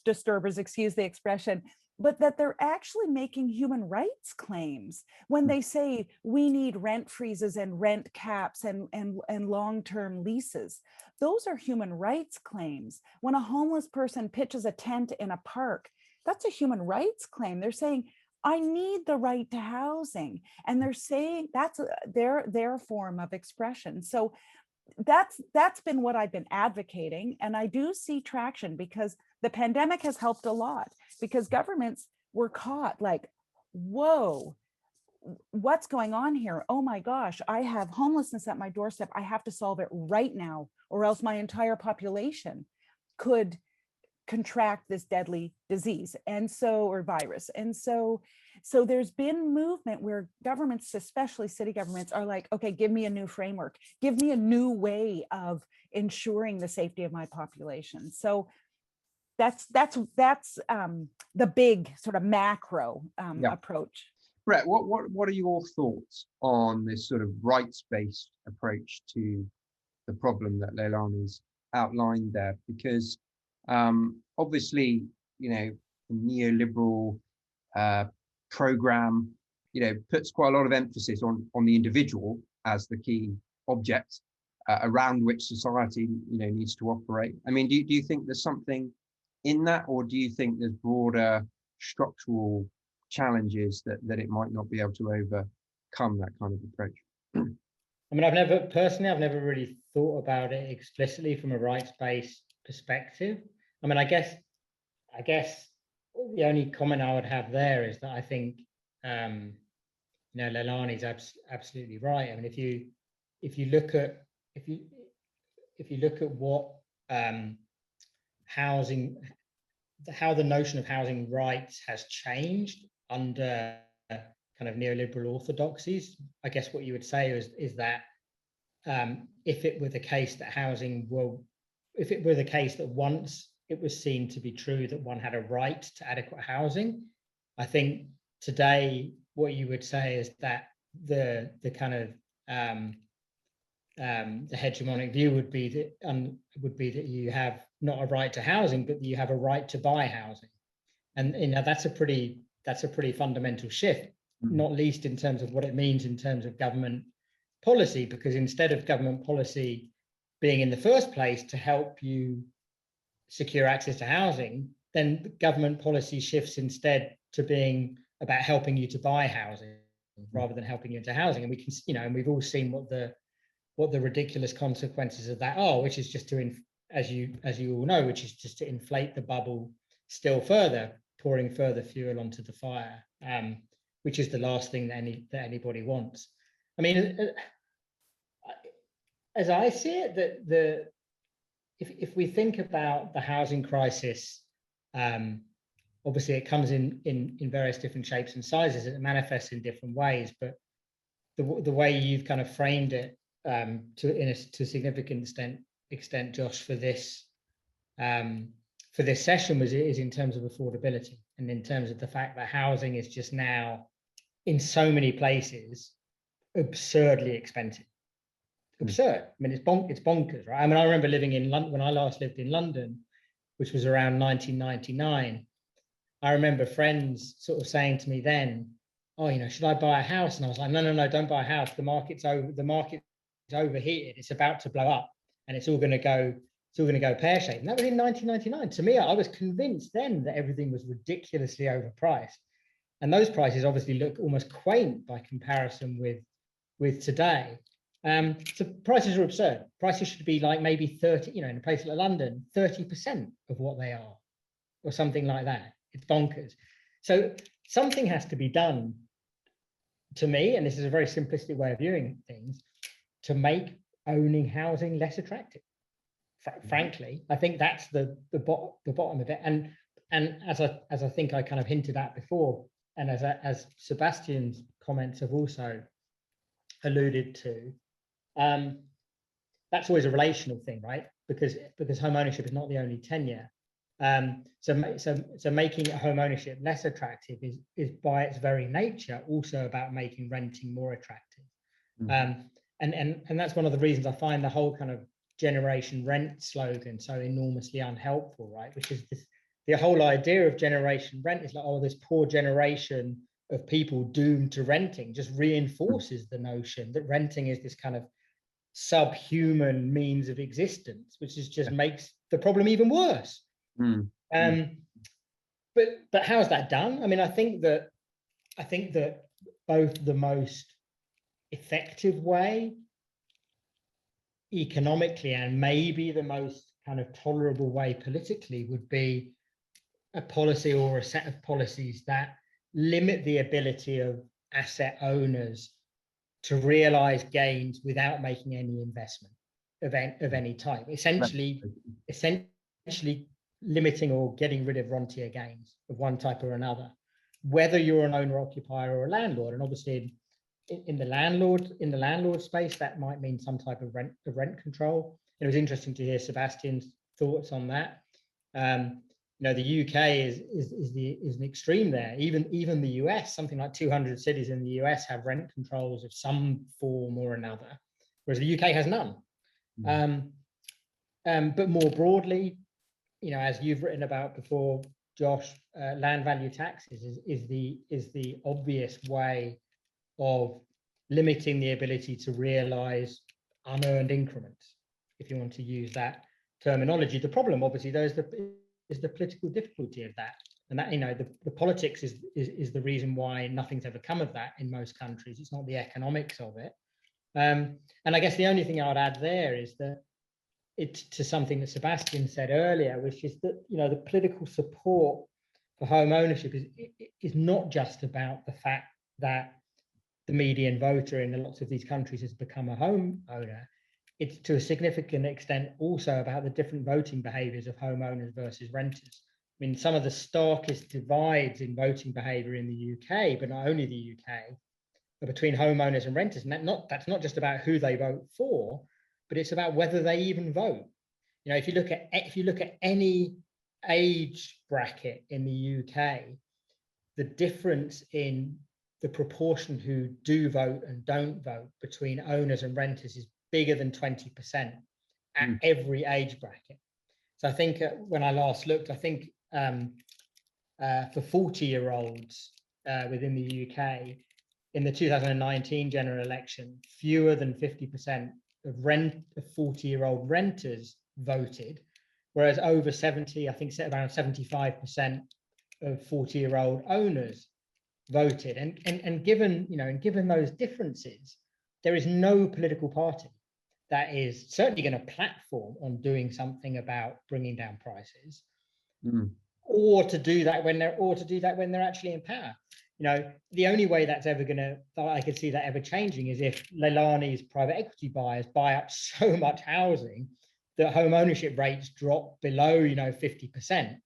Speaker 2: disturbers, excuse the expression, but that they're actually making human rights claims when they say we need rent freezes and rent caps and long-term leases. Those are human rights claims. When a homeless person pitches a tent in a park, that's a human rights claim. They're saying, I need the right to housing. And they're saying that's their form of expression. So that's been what I've been advocating. And I do see traction because the pandemic has helped a lot, because governments were caught like, whoa, what's going on here? Oh my gosh, I have homelessness at my doorstep. I have to solve it right now, or else my entire population could contract this deadly disease or virus. And so there's been movement where governments, especially city governments, are like, okay, give me a new framework, give me a new way of ensuring the safety of my population. So that's the big sort of macro approach.
Speaker 1: Brett, what are your thoughts on this sort of rights-based approach to the problem that Leilani's outlined there? Because obviously, you know, the neoliberal program, you know, puts quite a lot of emphasis on the individual as the key object around which society, you know, needs to operate. I mean, do you think there's something in that, or do you think there's broader structural challenges that it might not be able to overcome that kind of approach?
Speaker 3: I mean, I've never really thought about it explicitly from a rights-based perspective. I mean, I guess the only comment I would have there is that I think, you know, Leilani's absolutely right. I mean, if you look at what housing, how the notion of housing rights has changed under kind of neoliberal orthodoxies, I guess what you would say is that if it were the case that if it were the case that once it was seen to be true that one had a right to adequate housing, I think today what you would say is that the kind of the hegemonic view would be that you have not a right to housing, but that you have a right to buy housing, and you know that's a pretty fundamental shift, not least in terms of what it means in terms of government policy, because instead of government policy being in the first place to help you secure access to housing, then government policy shifts instead to being about helping you to buy housing rather than helping you into housing. And we can, you know, and we've all seen what the ridiculous consequences of that are, which is just to, as you all know, which is just to inflate the bubble still further, pouring further fuel onto the fire, which is the last thing that anybody wants. I mean, as I see it, if we think about the housing crisis, obviously it comes in various different shapes and sizes, and it manifests in different ways. But the way you've kind of framed it to a significant extent, Josh, for this session is in terms of affordability, and in terms of the fact that housing is just now in so many places absurdly expensive. Absurd. I mean, it's bonkers, right? I mean, I remember living in London when I last lived in London, which was around 1999. I remember friends sort of saying to me then, "Oh, you know, should I buy a house?" And I was like, "No, don't buy a house. The market's overheated. It's about to blow up, and it's all going to go pear-shaped." And that was in 1999. To me, I was convinced then that everything was ridiculously overpriced, and those prices obviously look almost quaint by comparison with today. So prices are absurd. Prices should be like maybe 30, you know, in a place like London, 30% of what they are, or something like that. It's bonkers. So something has to be done, to me, and this is a very simplistic way of viewing things, to make owning housing less attractive. Frankly, I think that's the bottom of it. And as I think I kind of hinted at before, and as Sebastian's comments have also alluded to, that's always a relational thing, right? Because home ownership is not the only tenure. So making home ownership less attractive is by its very nature also about making renting more attractive. And that's one of the reasons I find the whole kind of generation rent slogan so enormously unhelpful, right? Which is the whole idea of generation rent is like, oh, this poor generation of people doomed to renting just reinforces the notion that renting is this kind of subhuman means of existence, which is just makes the problem even worse. But how's that done? I mean, I think that both the most effective way economically and maybe the most kind of tolerable way politically would be a policy or a set of policies that limit the ability of asset owners to realize gains without making any investment of any type, essentially limiting or getting rid of rentier gains of one type or another, whether you're an owner occupier or a landlord. And obviously in the landlord space, that might mean some type of rent control. it was interesting to hear Sebastian's thoughts on that. The UK is an extreme there. Even the US, something like 200 cities in the US have rent controls of some form or another, whereas the UK has none. But more broadly, as you've written about before, Josh, land value taxes is the obvious way of limiting the ability to realize unearned increments, if you want to use that terminology. The problem, obviously, though, is the political difficulty of that, and that the politics is the reason why nothing's ever come of that in most countries. It's not the economics of it. And I guess the only thing I would add there is that it's to something that Sebastian said earlier, which is that the political support for home ownership is not just about the fact that the median voter in lots of these countries has become a homeowner. It's to a significant extent also about the different voting behaviours of homeowners versus renters. I mean, some of the starkest divides in voting behaviour in the UK, but not only the UK, are between homeowners and renters. And that's not just about who they vote for, but it's about whether they even vote. If you look at any age bracket in the UK, the difference in the proportion who do vote and don't vote between owners and renters is bigger than 20% at every age bracket. So I think when I last looked, I think for 40-year-olds within the UK, in the 2019 general election, fewer than 50% of 40-year-old renters voted, whereas over 70, I think around 75% of 40-year-old owners voted. And given those differences, there is no political party that is certainly going to platform on doing something about bringing down prices, or to do that when they're actually in power. The only way that I could see that ever changing is if Leilani's private equity buyers buy up so much housing that home ownership rates drop below 50%,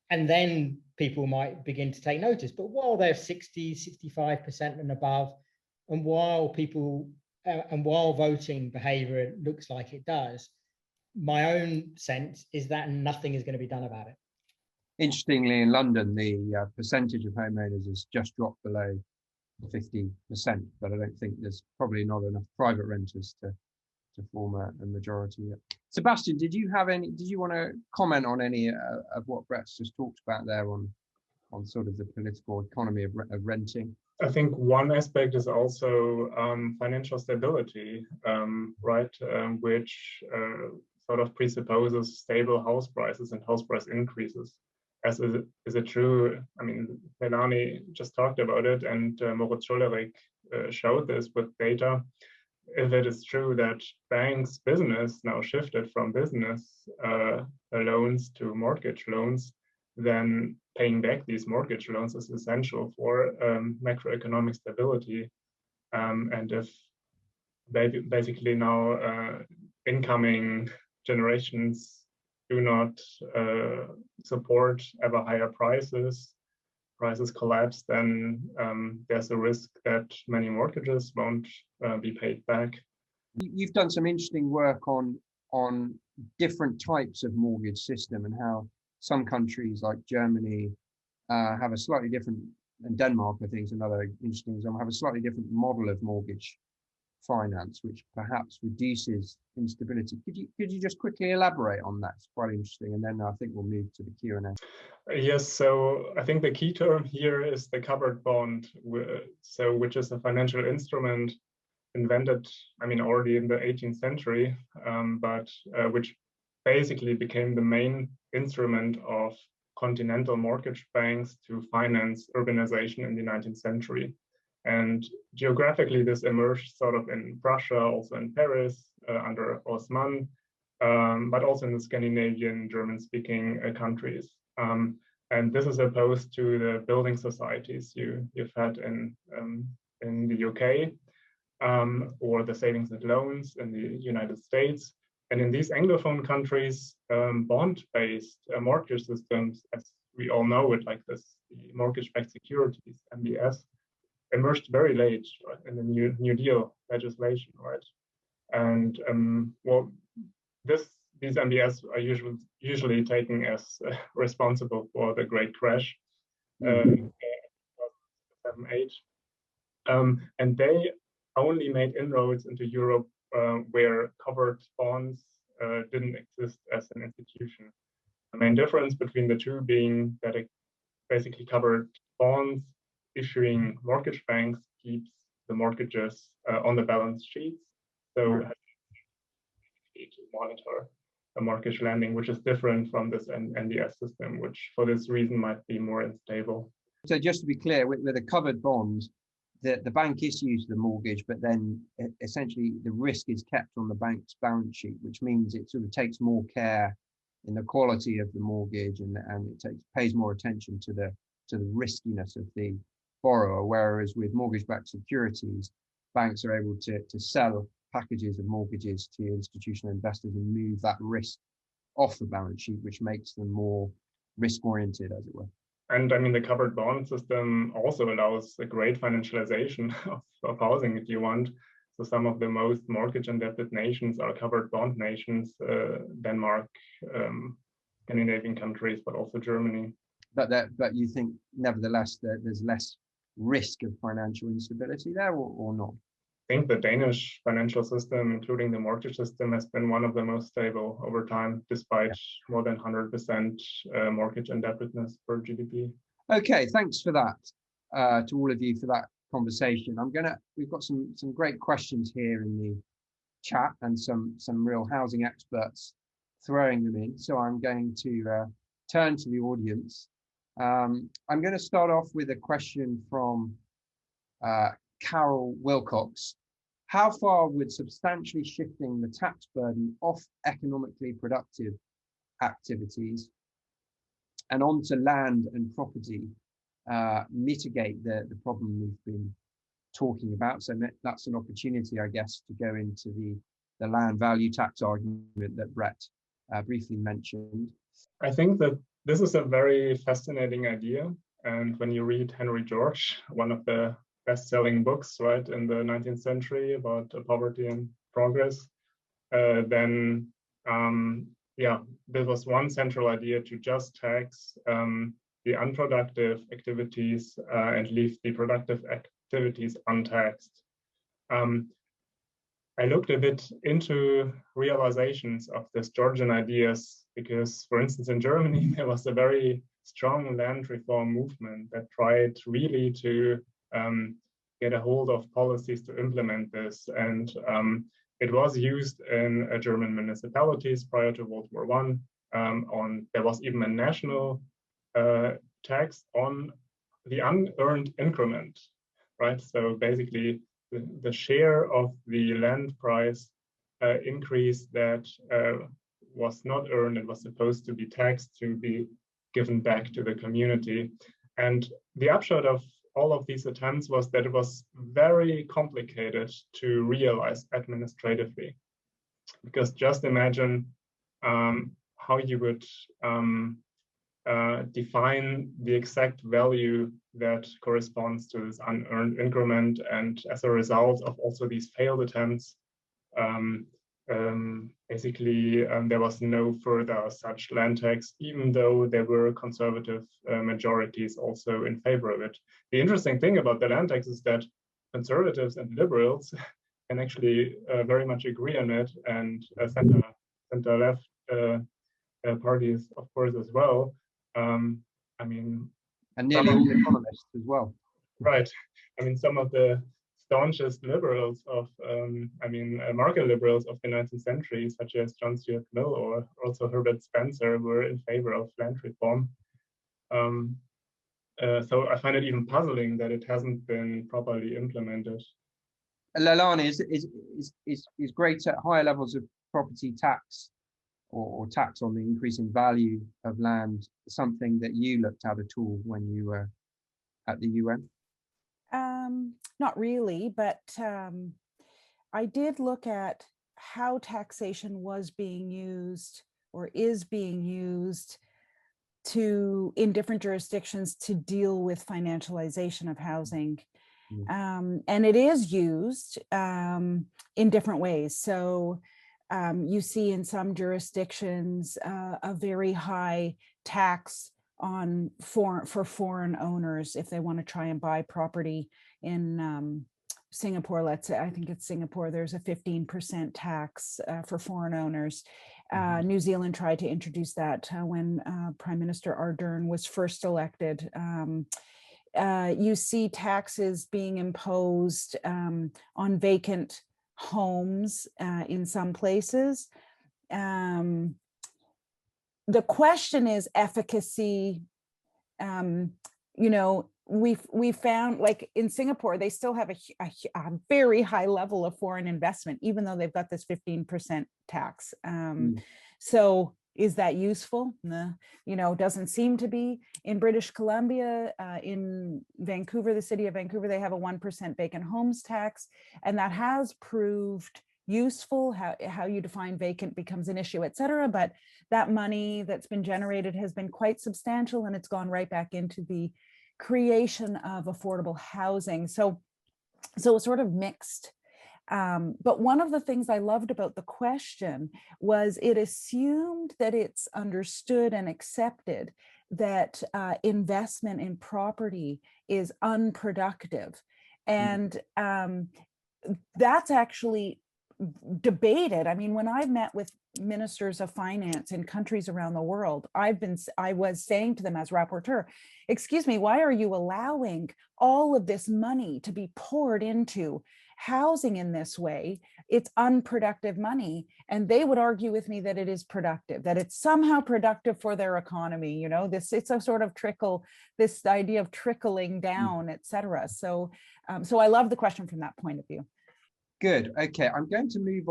Speaker 3: and then people might begin to take notice. But while they're 60, 65% and above, and while voting behavior looks like it does, my own sense is that nothing is going to be done about it.
Speaker 1: Interestingly, in London, the percentage of homeowners has just dropped below 50%, but I don't think there's probably not enough private renters to form a majority yet. Sebastian, did you want to comment on any of what Brett's just talked about there on sort of the political economy of renting?
Speaker 4: I think one aspect is also financial stability, right, which sort of presupposes stable house prices and house price increases. As is it true? I mean, Leilani just talked about it, and Moritz Schollerik showed this with data. If it is true that banks' business now shifted from business loans to mortgage loans, then paying back these mortgage loans is essential for macroeconomic stability. And if basically now incoming generations do not support ever higher prices collapse, then there's a risk that many mortgages won't be paid back.
Speaker 1: You've done some interesting work on different types of mortgage system and how some countries like Germany have a slightly different, and Denmark I think is another interesting example, have a slightly different model of mortgage finance, which perhaps reduces instability. Could you just quickly elaborate on that? It's quite interesting, and then I think we'll move to the Q&A.
Speaker 4: Yes, so I think the key term here is the covered bond, which is a financial instrument invented, already in the 18th century, but which basically became the main instrument of continental mortgage banks to finance urbanization in the 19th century. And geographically, this emerged sort of in Prussia, also in Paris under Haussmann, but also in the Scandinavian German-speaking countries. And this is opposed to the building societies you've had in the UK, or the savings and loans in the United States. And in these Anglophone countries, bond-based mortgage systems, as we all know it, like this, the mortgage-backed securities, MBS, emerged very late, right, in the New Deal legislation, right? And these MBS are usually taken as responsible for the Great Crash, 2007-2008, and they only made inroads into Europe where covered bonds didn't exist as an institution. The main difference between the two being that it basically covered bonds issuing mortgage banks keeps the mortgages on the balance sheets. So to monitor a mortgage lending, which is different from this NDS system, which for this reason might be more unstable.
Speaker 1: So just to be clear, with a covered bond, the bank issues the mortgage, but then essentially the risk is kept on the bank's balance sheet, which means it sort of takes more care in the quality of the mortgage, and it pays more attention to the riskiness of the borrower. Whereas with mortgage-backed securities, banks are able to sell packages of mortgages to institutional investors and move that risk off the balance sheet, which makes them more risk-oriented, as it were.
Speaker 4: And I mean, the covered bond system also allows a great financialization of housing, if you want. So some of the most mortgage indebted nations are covered bond nations, Denmark, Scandinavian countries, but also Germany.
Speaker 1: But you think, nevertheless, that there's less risk of financial instability there, or not?
Speaker 4: I think the Danish financial system, including the mortgage system, has been one of the most stable over time, despite more than 100% mortgage indebtedness per GDP.
Speaker 1: Okay, thanks for that, to all of you for that conversation. We've got some great questions here in the chat and some real housing experts throwing them in. So I'm going to turn to the audience. I'm going to start off with a question from Carol Wilcox. How far would substantially shifting the tax burden off economically productive activities and onto land and property mitigate the problem we've been talking about? So that's an opportunity, I guess, to go into the land value tax argument that Brett briefly mentioned.
Speaker 4: I think that this is a very fascinating idea. And when you read Henry George, one of the best-selling books, right, in the 19th century about poverty and progress, then there was one central idea to just tax the unproductive activities and leave the productive activities untaxed. I looked a bit into realizations of this Georgian ideas because, for instance, in Germany, there was a very strong land reform movement that tried really to get a hold of policies to implement this. And it was used in German municipalities prior to World War I. There was even a national tax on the unearned increment, right? So basically, the share of the land price increase that was not earned and was supposed to be taxed to be given back to the community. And the upshot of all of these attempts was that it was very complicated to realize administratively. Because just imagine how you would define the exact value that corresponds to this unearned increment. And as a result of also these failed attempts, basically there was no further such land tax, even though there were conservative majorities also in favor of it. The interesting thing about the land tax is that conservatives and liberals can actually very much agree on it, and center-left parties, of course, as well.
Speaker 1: And nearly all economists as well.
Speaker 4: Right. I mean, some of the staunchest liberals of, market liberals of the 19th century, such as John Stuart Mill or also Herbert Spencer, were in favor of land reform. So I find it even puzzling that it hasn't been properly implemented.
Speaker 1: Leilani, is greater higher levels of property tax or tax on the increasing value of land something that you looked at all when you were at the UN?
Speaker 2: Not really, but I did look at how taxation was being used or is being used in different jurisdictions to deal with financialization of housing. And it is used in different ways. So You see in some jurisdictions a very high tax for foreign owners if they want to try and buy property in Singapore. Let's say, I think it's Singapore, there's a 15% tax for foreign owners. New Zealand tried to introduce that when Prime Minister Ardern was first elected. You see taxes being imposed on vacant homes in some places. The question is efficacy. You know, we found, like in Singapore, they still have a very high level of foreign investment, even though they've got this 15% tax. So is that useful? No, you know, doesn't seem to be. In British Columbia, in Vancouver, the city of Vancouver, they have a 1% vacant homes tax, and that has proved useful. How you define vacant becomes an issue, et cetera. But that money that's been generated has been quite substantial, and it's gone right back into the creation of affordable housing. So it's sort of mixed. But one of the things I loved about the question was it assumed that it's understood and accepted that investment in property is unproductive. And that's actually debated. I mean, when I've met with ministers of finance in countries around the world, I was saying to them as rapporteur, excuse me, why are you allowing all of this money to be poured into housing in this way? It's unproductive money. And they would argue with me that it is productive, that it's somehow productive for their economy. You know, it's a sort of trickle, this idea of trickling down, et cetera. So I love the question from that point of view.
Speaker 1: Good. Okay, I'm going to move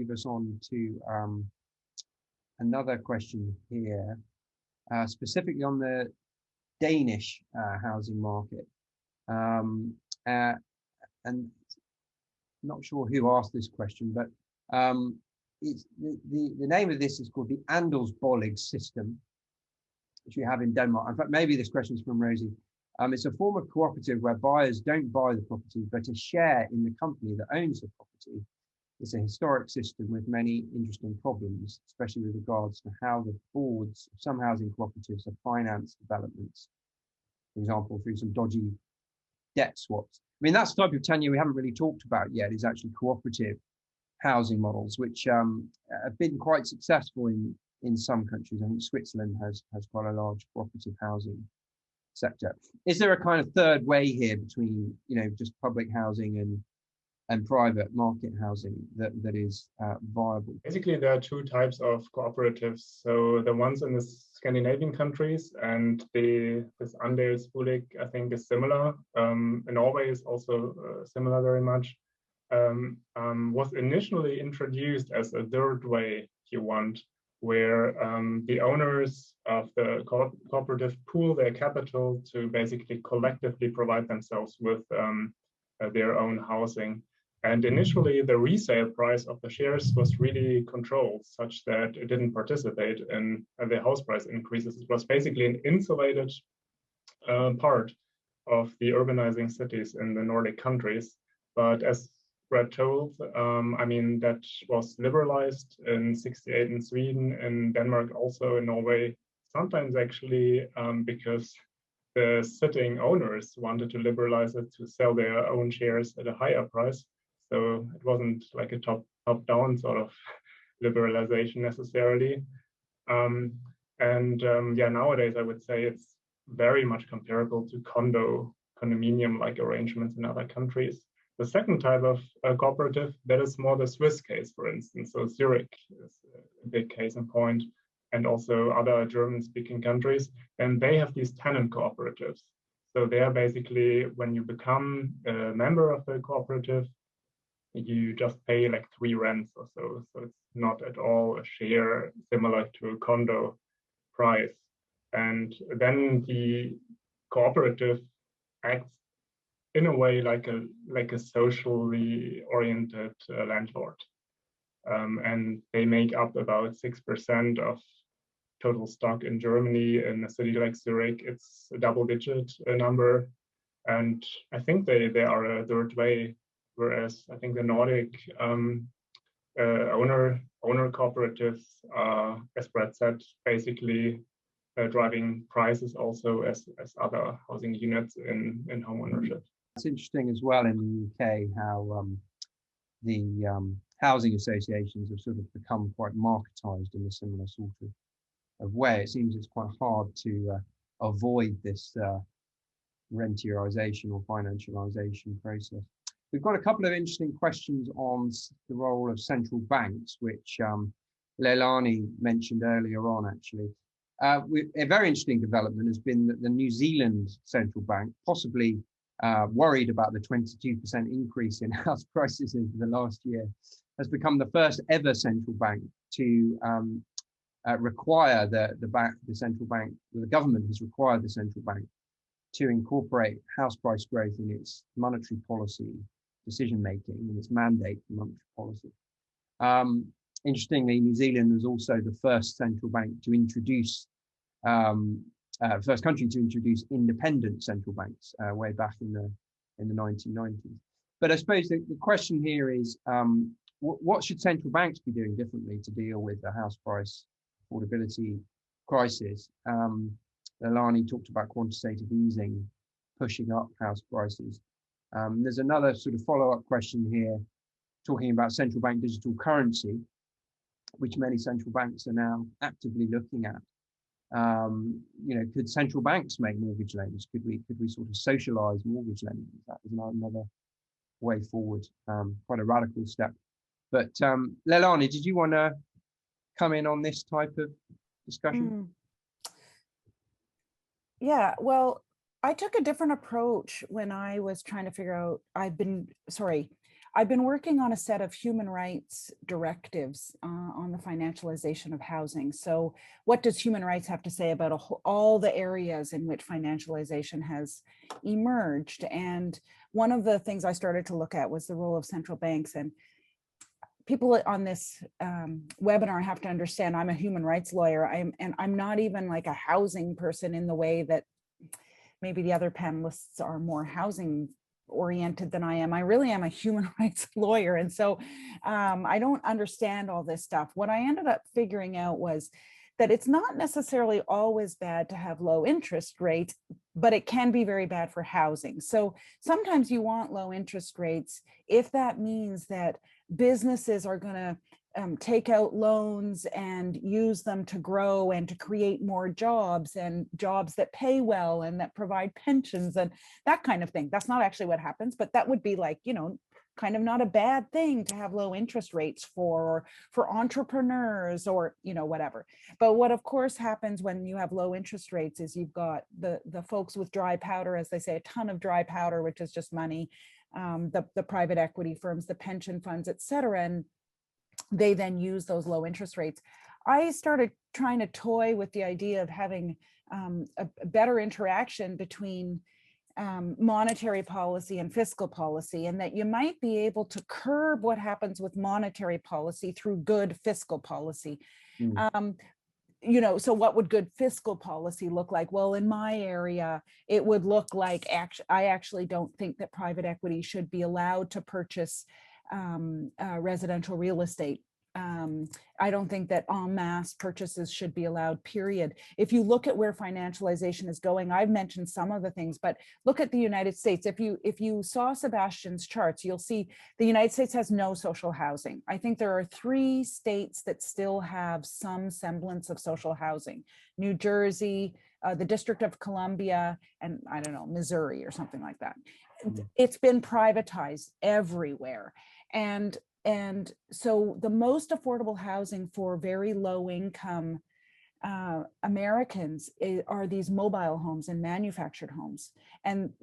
Speaker 1: us on to another question here, specifically on the Danish housing market. And not sure who asked this question, but it's the name of this is called the Andelsbolig system, which we have in Denmark. In fact, maybe this question is from Rosie. It's a form of cooperative where buyers don't buy the property, but a share in the company that owns the property. It's a historic system with many interesting problems, especially with regards to how the boards of some housing cooperatives have financed developments, for example, through some dodgy debt swaps. I mean, that's the type of tenure we haven't really talked about yet, is actually cooperative housing models, which have been quite successful in some countries. I think Switzerland has quite a large cooperative housing sector. Is there a kind of third way here between, you know, just public housing and private market housing that is viable?
Speaker 4: Basically, there are two types of cooperatives. So the ones in the Scandinavian countries, and this Andelsbolig, I think, is similar. In Norway is also similar very much. Was initially introduced as a third way, if you want, where the owners of the cooperative pool their capital to basically collectively provide themselves with their own housing. And initially, the resale price of the shares was really controlled, such that it didn't participate in the house price increases. It was basically an insulated part of the urbanizing cities in the Nordic countries. But as Brad told, I mean, that was liberalized in '68 in Sweden, in Denmark, also in Norway, sometimes actually because the sitting owners wanted to liberalize it to sell their own shares at a higher price. So it wasn't like a top-down sort of liberalization necessarily. Yeah, nowadays I would say it's very much comparable to condominium-like arrangements in other countries. The second type of cooperative, that is more the Swiss case, for instance. So Zurich is a big case in point, and also other German-speaking countries. And they have these tenant cooperatives. So they are basically, when you become a member of the cooperative, you just pay like 3 rents or so. So it's not at all a share similar to a condo price. And then the cooperative acts in a way like a socially oriented landlord. And they make up about 6% of total stock in Germany. In a city like Zurich, it's a double-digit number. And I think they are a third way, whereas I think the Nordic owner cooperatives are, as Brett said, basically driving prices also as other housing units in home ownership.
Speaker 1: It's interesting as well in the UK how the housing associations have sort of become quite marketized in a similar sort of way. It seems it's quite hard to avoid this rentierization or financialization process. We've got a couple of interesting questions on the role of central banks, which Leilani mentioned earlier on, actually. A very interesting development has been that the New Zealand central bank, possibly worried about the 22% increase in house prices over the last year, has become the first ever central bank to require the central bank, the government has required the central bank to incorporate house price growth in its monetary policy decision-making and its mandate for monetary policy. Interestingly, New Zealand was also the first central bank to introduce, first country to introduce independent central banks way back in the 1990s. But I suppose the question here is, what should central banks be doing differently to deal with the house price affordability crisis? Leilani talked about quantitative easing, pushing up house prices. There's another sort of follow-up question here, talking about central bank digital currency, which many central banks are now actively looking at. Could central banks make mortgage loans? Could we sort of socialize mortgage lending? That is another way forward, quite a radical step. But Leilani, did you want to come in on this type of discussion?
Speaker 2: Yeah, well, I took a different approach when I was trying to figure out, I've been working on a set of human rights directives on the financialization of housing. So what does human rights have to say about all the areas in which financialization has emerged? And one of the things I started to look at was the role of central banks. And people on this webinar have to understand I'm a human rights lawyer. I'm not even like a housing person in the way that maybe the other panelists are more housing oriented than I am. I really am a human rights lawyer. And so I don't understand all this stuff. What I ended up figuring out was that it's not necessarily always bad to have low interest rates, but it can be very bad for housing. So sometimes you want low interest rates if that means that businesses are going to take out loans and use them to grow and to create more jobs, and jobs that pay well and that provide pensions and that kind of thing. That's not actually what happens, but that would be like, kind of not a bad thing to have low interest rates for entrepreneurs or, whatever. But what of course happens when you have low interest rates is you've got the folks with dry powder, as they say, a ton of dry powder, which is just money, the private equity firms, the pension funds, et cetera. And they then use those low interest rates. I started trying to toy with the idea of having a better interaction between monetary policy and fiscal policy, and that you might be able to curb what happens with monetary policy through good fiscal policy. So what would good fiscal policy look like? Well, in my area, it would look like, I actually don't think that private equity should be allowed to purchase residential real estate. I don't think that en masse purchases should be allowed, period. If you look at where financialization is going, I've mentioned some of the things, but look at the United States. If you saw Sebastian's charts, you'll see the United States has no social housing. I think there are 3 states that still have some semblance of social housing: New Jersey, the District of Columbia, and I don't know, Missouri or something like that. It's been privatized everywhere. And so the most affordable housing for very low income Americans are these mobile homes and manufactured homes. And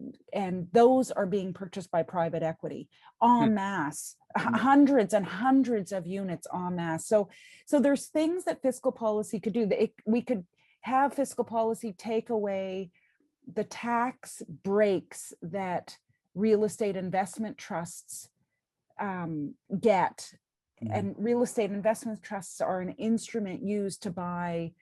Speaker 2: those are being purchased by private equity en masse, hundreds and hundreds of units en masse. So there's things that fiscal policy could do. We could have fiscal policy take away the tax breaks that real estate investment trusts get. And real estate investment trusts are an instrument used to buy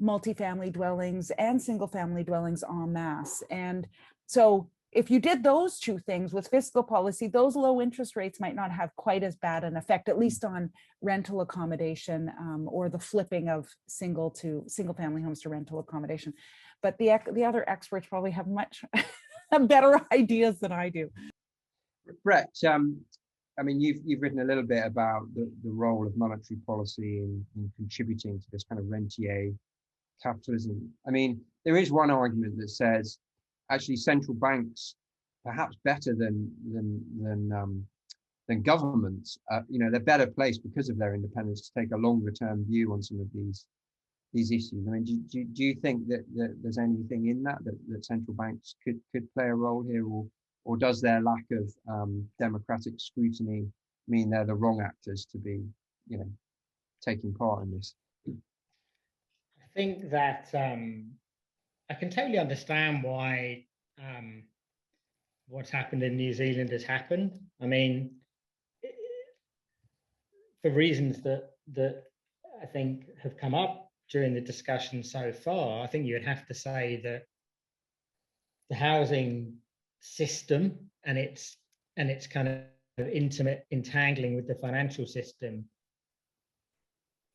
Speaker 2: multifamily dwellings and single family dwellings en masse. And so if you did those two things with fiscal policy, those low interest rates might not have quite as bad an effect, at least on rental accommodation, or the flipping of single family homes to rental accommodation. But the other experts probably have much better ideas than I do.
Speaker 1: Brett, I mean, you've written a little bit about the role of monetary policy in contributing to this kind of rentier capitalism. I mean, there is one argument that says actually central banks, perhaps better than governments, you know, they're better placed because of their independence to take a longer term view on some of these issues. I mean, do you think that there's anything in that central banks could play a role here, or does their lack of democratic scrutiny mean they're the wrong actors to be, you know, taking part in this?
Speaker 3: I think that I can totally understand why what's happened in New Zealand has happened. I mean, for reasons that I think have come up during the discussion so far, I think you would have to say that the housing system and its kind of intimate entangling with the financial system,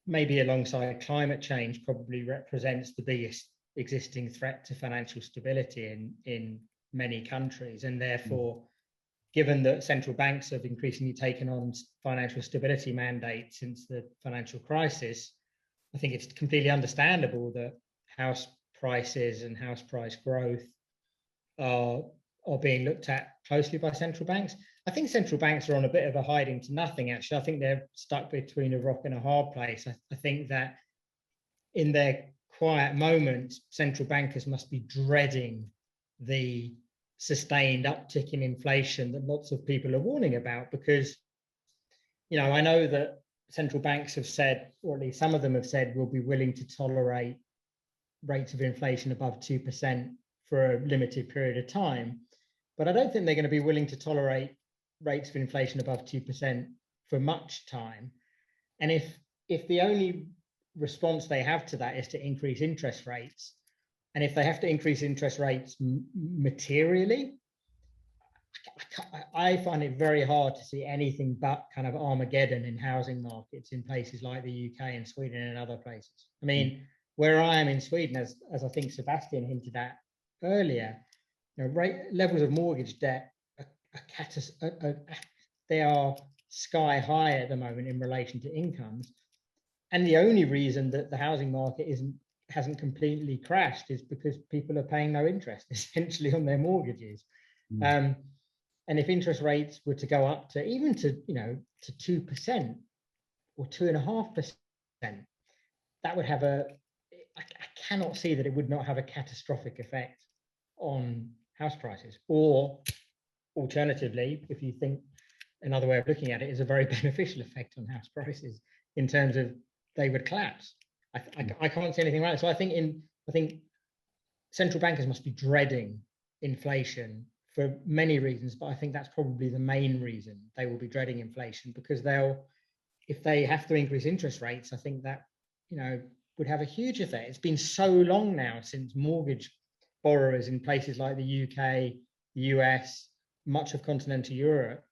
Speaker 3: maybe alongside climate change, probably represents the biggest existing threat to financial stability in many countries. And therefore, given that central banks have increasingly taken on financial stability mandates since the financial crisis, I think it's completely understandable that house prices and house price growth are being looked at closely by central banks. I think central banks are on a bit of a hiding to nothing, actually. I think they're stuck between a rock and a hard place. I think that in their quiet moments, central bankers must be dreading the sustained uptick in inflation that lots of people are warning about, because, you know, I know that central banks have said, or at least some of them have said, we'll be willing to tolerate rates of inflation above 2% for a limited period of time. But I don't think they're going to be willing to tolerate rates of inflation above 2% for much time. And if the only response they have to that is to increase interest rates, and if they have to increase interest rates materially, I find it very hard to see anything but kind of Armageddon in housing markets in places like the UK and Sweden and other places. I mean, where I am in Sweden, as I think Sebastian hinted at earlier, you know, levels of mortgage debt they are sky high at the moment in relation to incomes. And the only reason that the housing market hasn't completely crashed is because people are paying no interest essentially on their mortgages. And if interest rates were to go up to even to 2% or 2.5%, that would have I cannot see that it would not have a catastrophic effect on house prices. Or alternatively, if you think another way of looking at it is a very beneficial effect on house prices in terms of they would collapse. I can't see anything right. So I think central bankers must be dreading inflation for many reasons, but I think that's probably the main reason they will be dreading inflation, because if they have to increase interest rates, I think that, you know, would have a huge effect. It's been so long now since mortgage borrowers in places like the UK, the US, much of continental Europe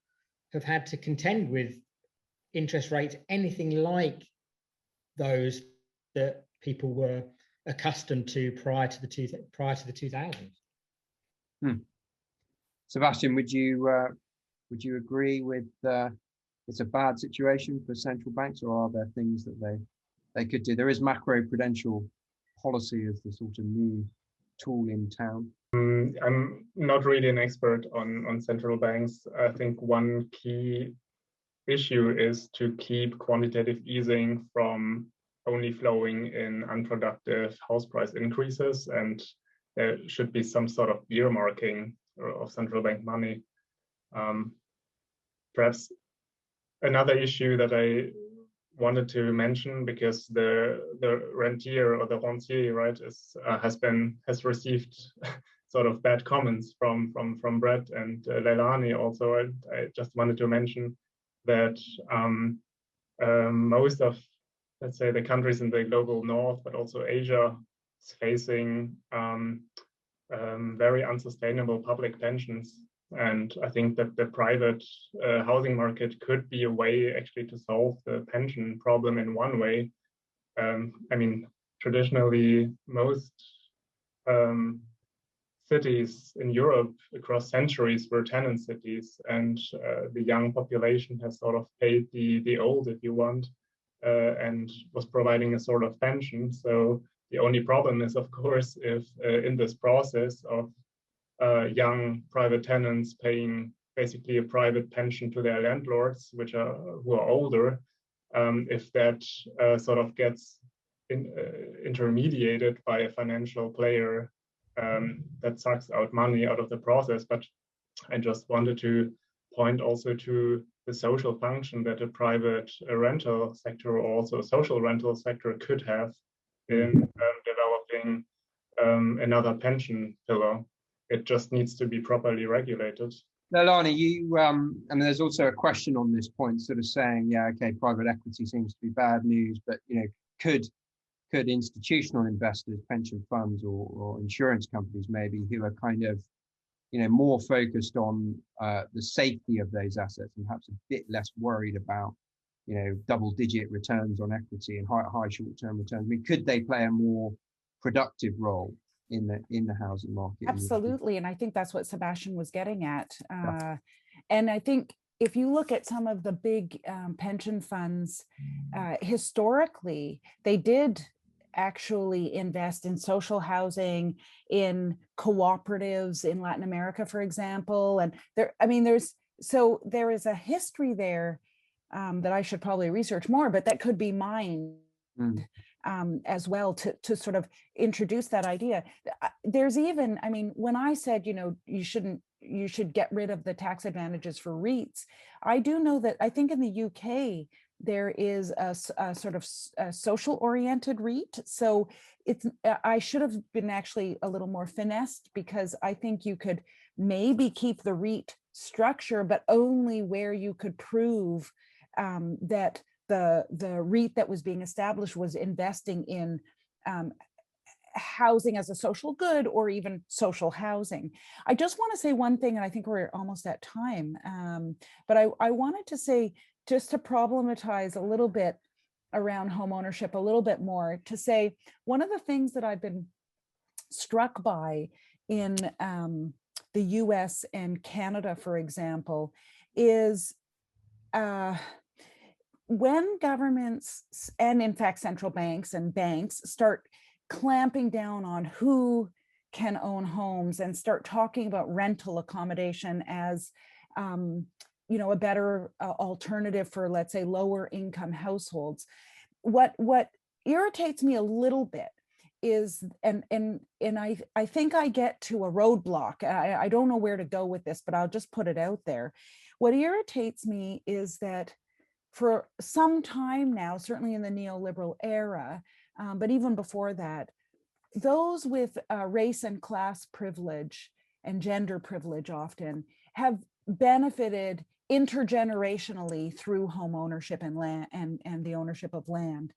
Speaker 3: have had to contend with interest rates anything like those that people were accustomed to prior to the 2000s.
Speaker 1: Sebastian, would you agree with it's a bad situation for central banks, or are there things that they could do? There is macro-prudential policy as the sort of new tool in town.
Speaker 4: I'm not really an expert on central banks. I think one key issue is to keep quantitative easing from only flowing in unproductive house price increases, and there should be some sort of earmarking of central bank money. Perhaps another issue that I wanted to mention, because the rentier or the rentier, right, has received sort of bad comments from Brett and Leilani also. I just wanted to mention that most of, let's say, the countries in the global north, but also Asia, is facing very unsustainable public pensions. And I think that the private housing market could be a way actually to solve the pension problem in one way. I mean, traditionally, most cities in Europe across centuries were tenant cities, and the young population has sort of paid the old, if you want, and was providing a sort of pension. So the only problem is, of course, if in this process of young private tenants paying basically a private pension to their landlords, who are older, if that sort of gets intermediated by a financial player that sucks out money out of the process. But I just wanted to point also to the social function that a private rental sector, or also a social rental sector, could have in developing another pension pillar. It just needs to be properly regulated.
Speaker 1: Leilani, I mean, there's also a question on this point, sort of saying, yeah, okay, private equity seems to be bad news, but could institutional investors, pension funds, or insurance companies maybe, who are kind of more focused on the safety of those assets and perhaps a bit less worried about double-digit returns on equity and high short-term returns, I mean, could they play a more productive role in the housing market?
Speaker 2: Absolutely, and I think that's what Sebastian was getting at. And I think if you look at some of the big pension funds, historically, they did actually invest in social housing, in cooperatives in Latin America, for example. And there is a history there that I should probably research more, but that could be mined as well to sort of introduce that idea. There's even, I mean, when I said, you should get rid of the tax advantages for REITs, I do know that I think in the UK, there is a sort of social oriented REIT. So I should have been actually a little more finessed, because I think you could maybe keep the REIT structure, but only where you could prove that the REIT that was being established was investing in housing as a social good, or even social housing. I just want to say one thing, and I think we're almost at time, but I wanted to say, just to problematize a little bit around homeownership a little bit more, to say one of the things that I've been struck by in the US and Canada, for example, is when governments, and in fact central banks and banks, start clamping down on who can own homes and start talking about rental accommodation as a better alternative for, let's say, lower income households. What irritates me a little bit is, and I think I get to a roadblock. I don't know where to go with this, but I'll just put it out there. What irritates me is that for some time now, certainly in the neoliberal era, but even before that, those with race and class privilege and gender privilege often have benefited intergenerationally through home ownership and land and the ownership of land.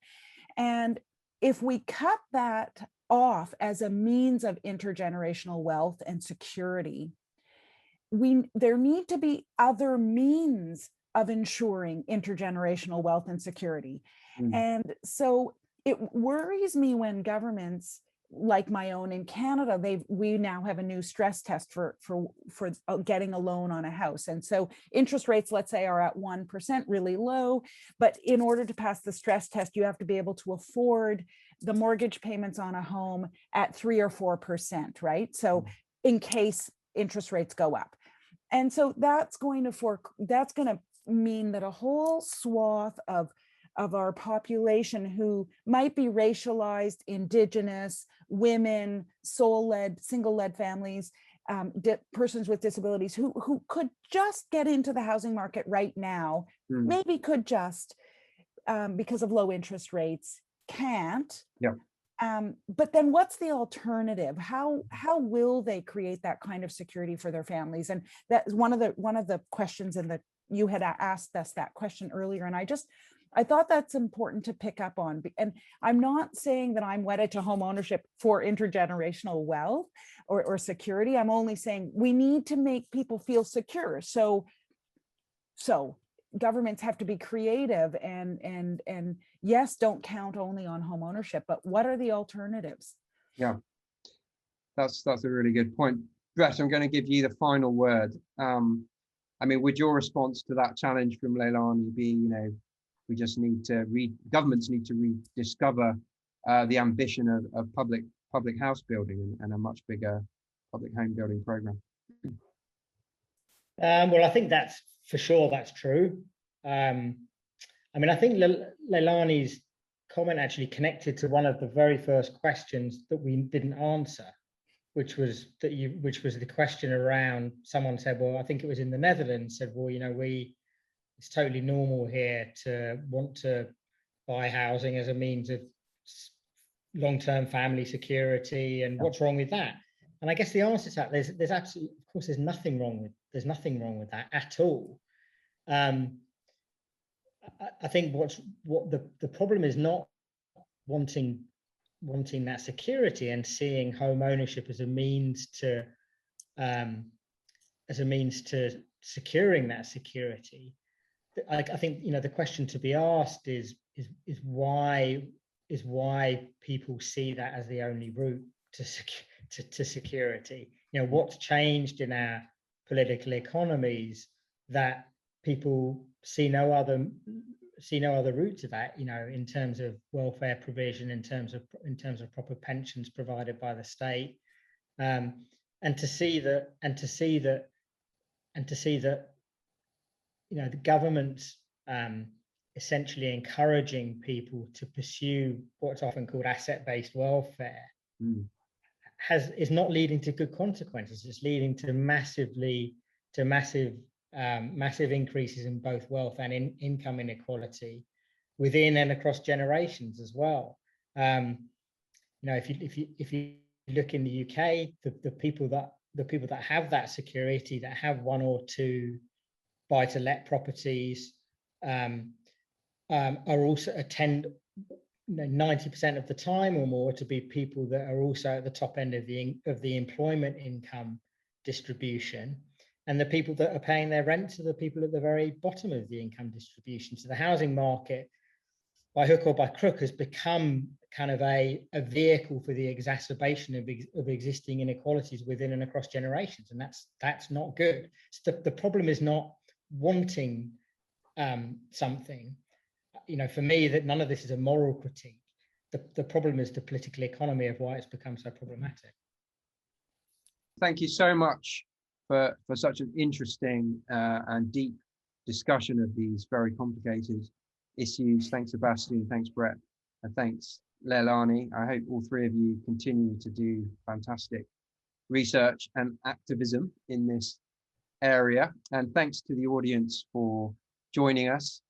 Speaker 2: And if we cut that off as a means of intergenerational wealth and security, there need to be other means of ensuring intergenerational wealth and security. And so it worries me when governments like my own in Canada, we now have a new stress test for getting a loan on a house. And so interest rates, let's say, are at 1%, really low. But in order to pass the stress test, you have to be able to afford the mortgage payments on a home at 3 or 4%, right? So in case interest rates go up. And so that's going to mean that a whole swath of our population who might be racialized, Indigenous, women, sole-led, single-led families, persons with disabilities who could just get into the housing market right now, maybe could just, because of low interest rates, can't.
Speaker 1: Yeah.
Speaker 2: But then what's the alternative? How will they create that kind of security for their families? And that's one of the questions you had asked us that question earlier. And I thought that's important to pick up on. And I'm not saying that I'm wedded to home ownership for intergenerational wealth or security. I'm only saying we need to make people feel secure. So governments have to be creative and yes, don't count only on home ownership, but what are the alternatives?
Speaker 1: Yeah, that's a really good point. Brett, I'm going to give you the final word. I mean, would your response to that challenge from Leilani be, we just need to governments need to rediscover the ambition of public house building and a much bigger public home building program?
Speaker 3: Well, I think that's for sure, that's true. I mean, I think Leilani's comment actually connected to one of the very first questions that we didn't answer, which was the question around, someone said, well, I think it was in the Netherlands, said, well, it's totally normal here to want to buy housing as a means of long-term family security, and what's wrong with that? And I guess the answer to that, there's absolutely, of course, there's nothing wrong with that at all. I think the problem is not wanting that security and seeing home ownership as a means to securing that security. I think the question to be asked is why people see that as the only route to security. What's changed in our political economies that people see no other route to that, in terms of welfare provision, in terms of proper pensions provided by the state, and to see that the government's essentially encouraging people to pursue what's often called asset-based welfare is not leading to good consequences. It's leading to massive increases in both wealth and income inequality within and across generations as well. If you look in the UK, the people that have that security, that have one or two buy-to-let properties, are also attend 90% of the time or more to be people that are also at the top end of the employment income distribution, and the people that are paying their rent are the people at the very bottom of the income distribution. So the housing market, by hook or by crook, has become kind of a vehicle for the exacerbation of existing inequalities within and across generations, and that's not good. So the problem is not wanting something. For me, that none of this is a moral critique. The problem is the political economy of why it's become so problematic.
Speaker 1: Thank you so much for such an interesting and deep discussion of these very complicated issues. Thanks, Sebastian. Thanks, Brett. And thanks, Leilani. I hope all three of you continue to do fantastic research and activism in this area. And thanks to the audience for joining us.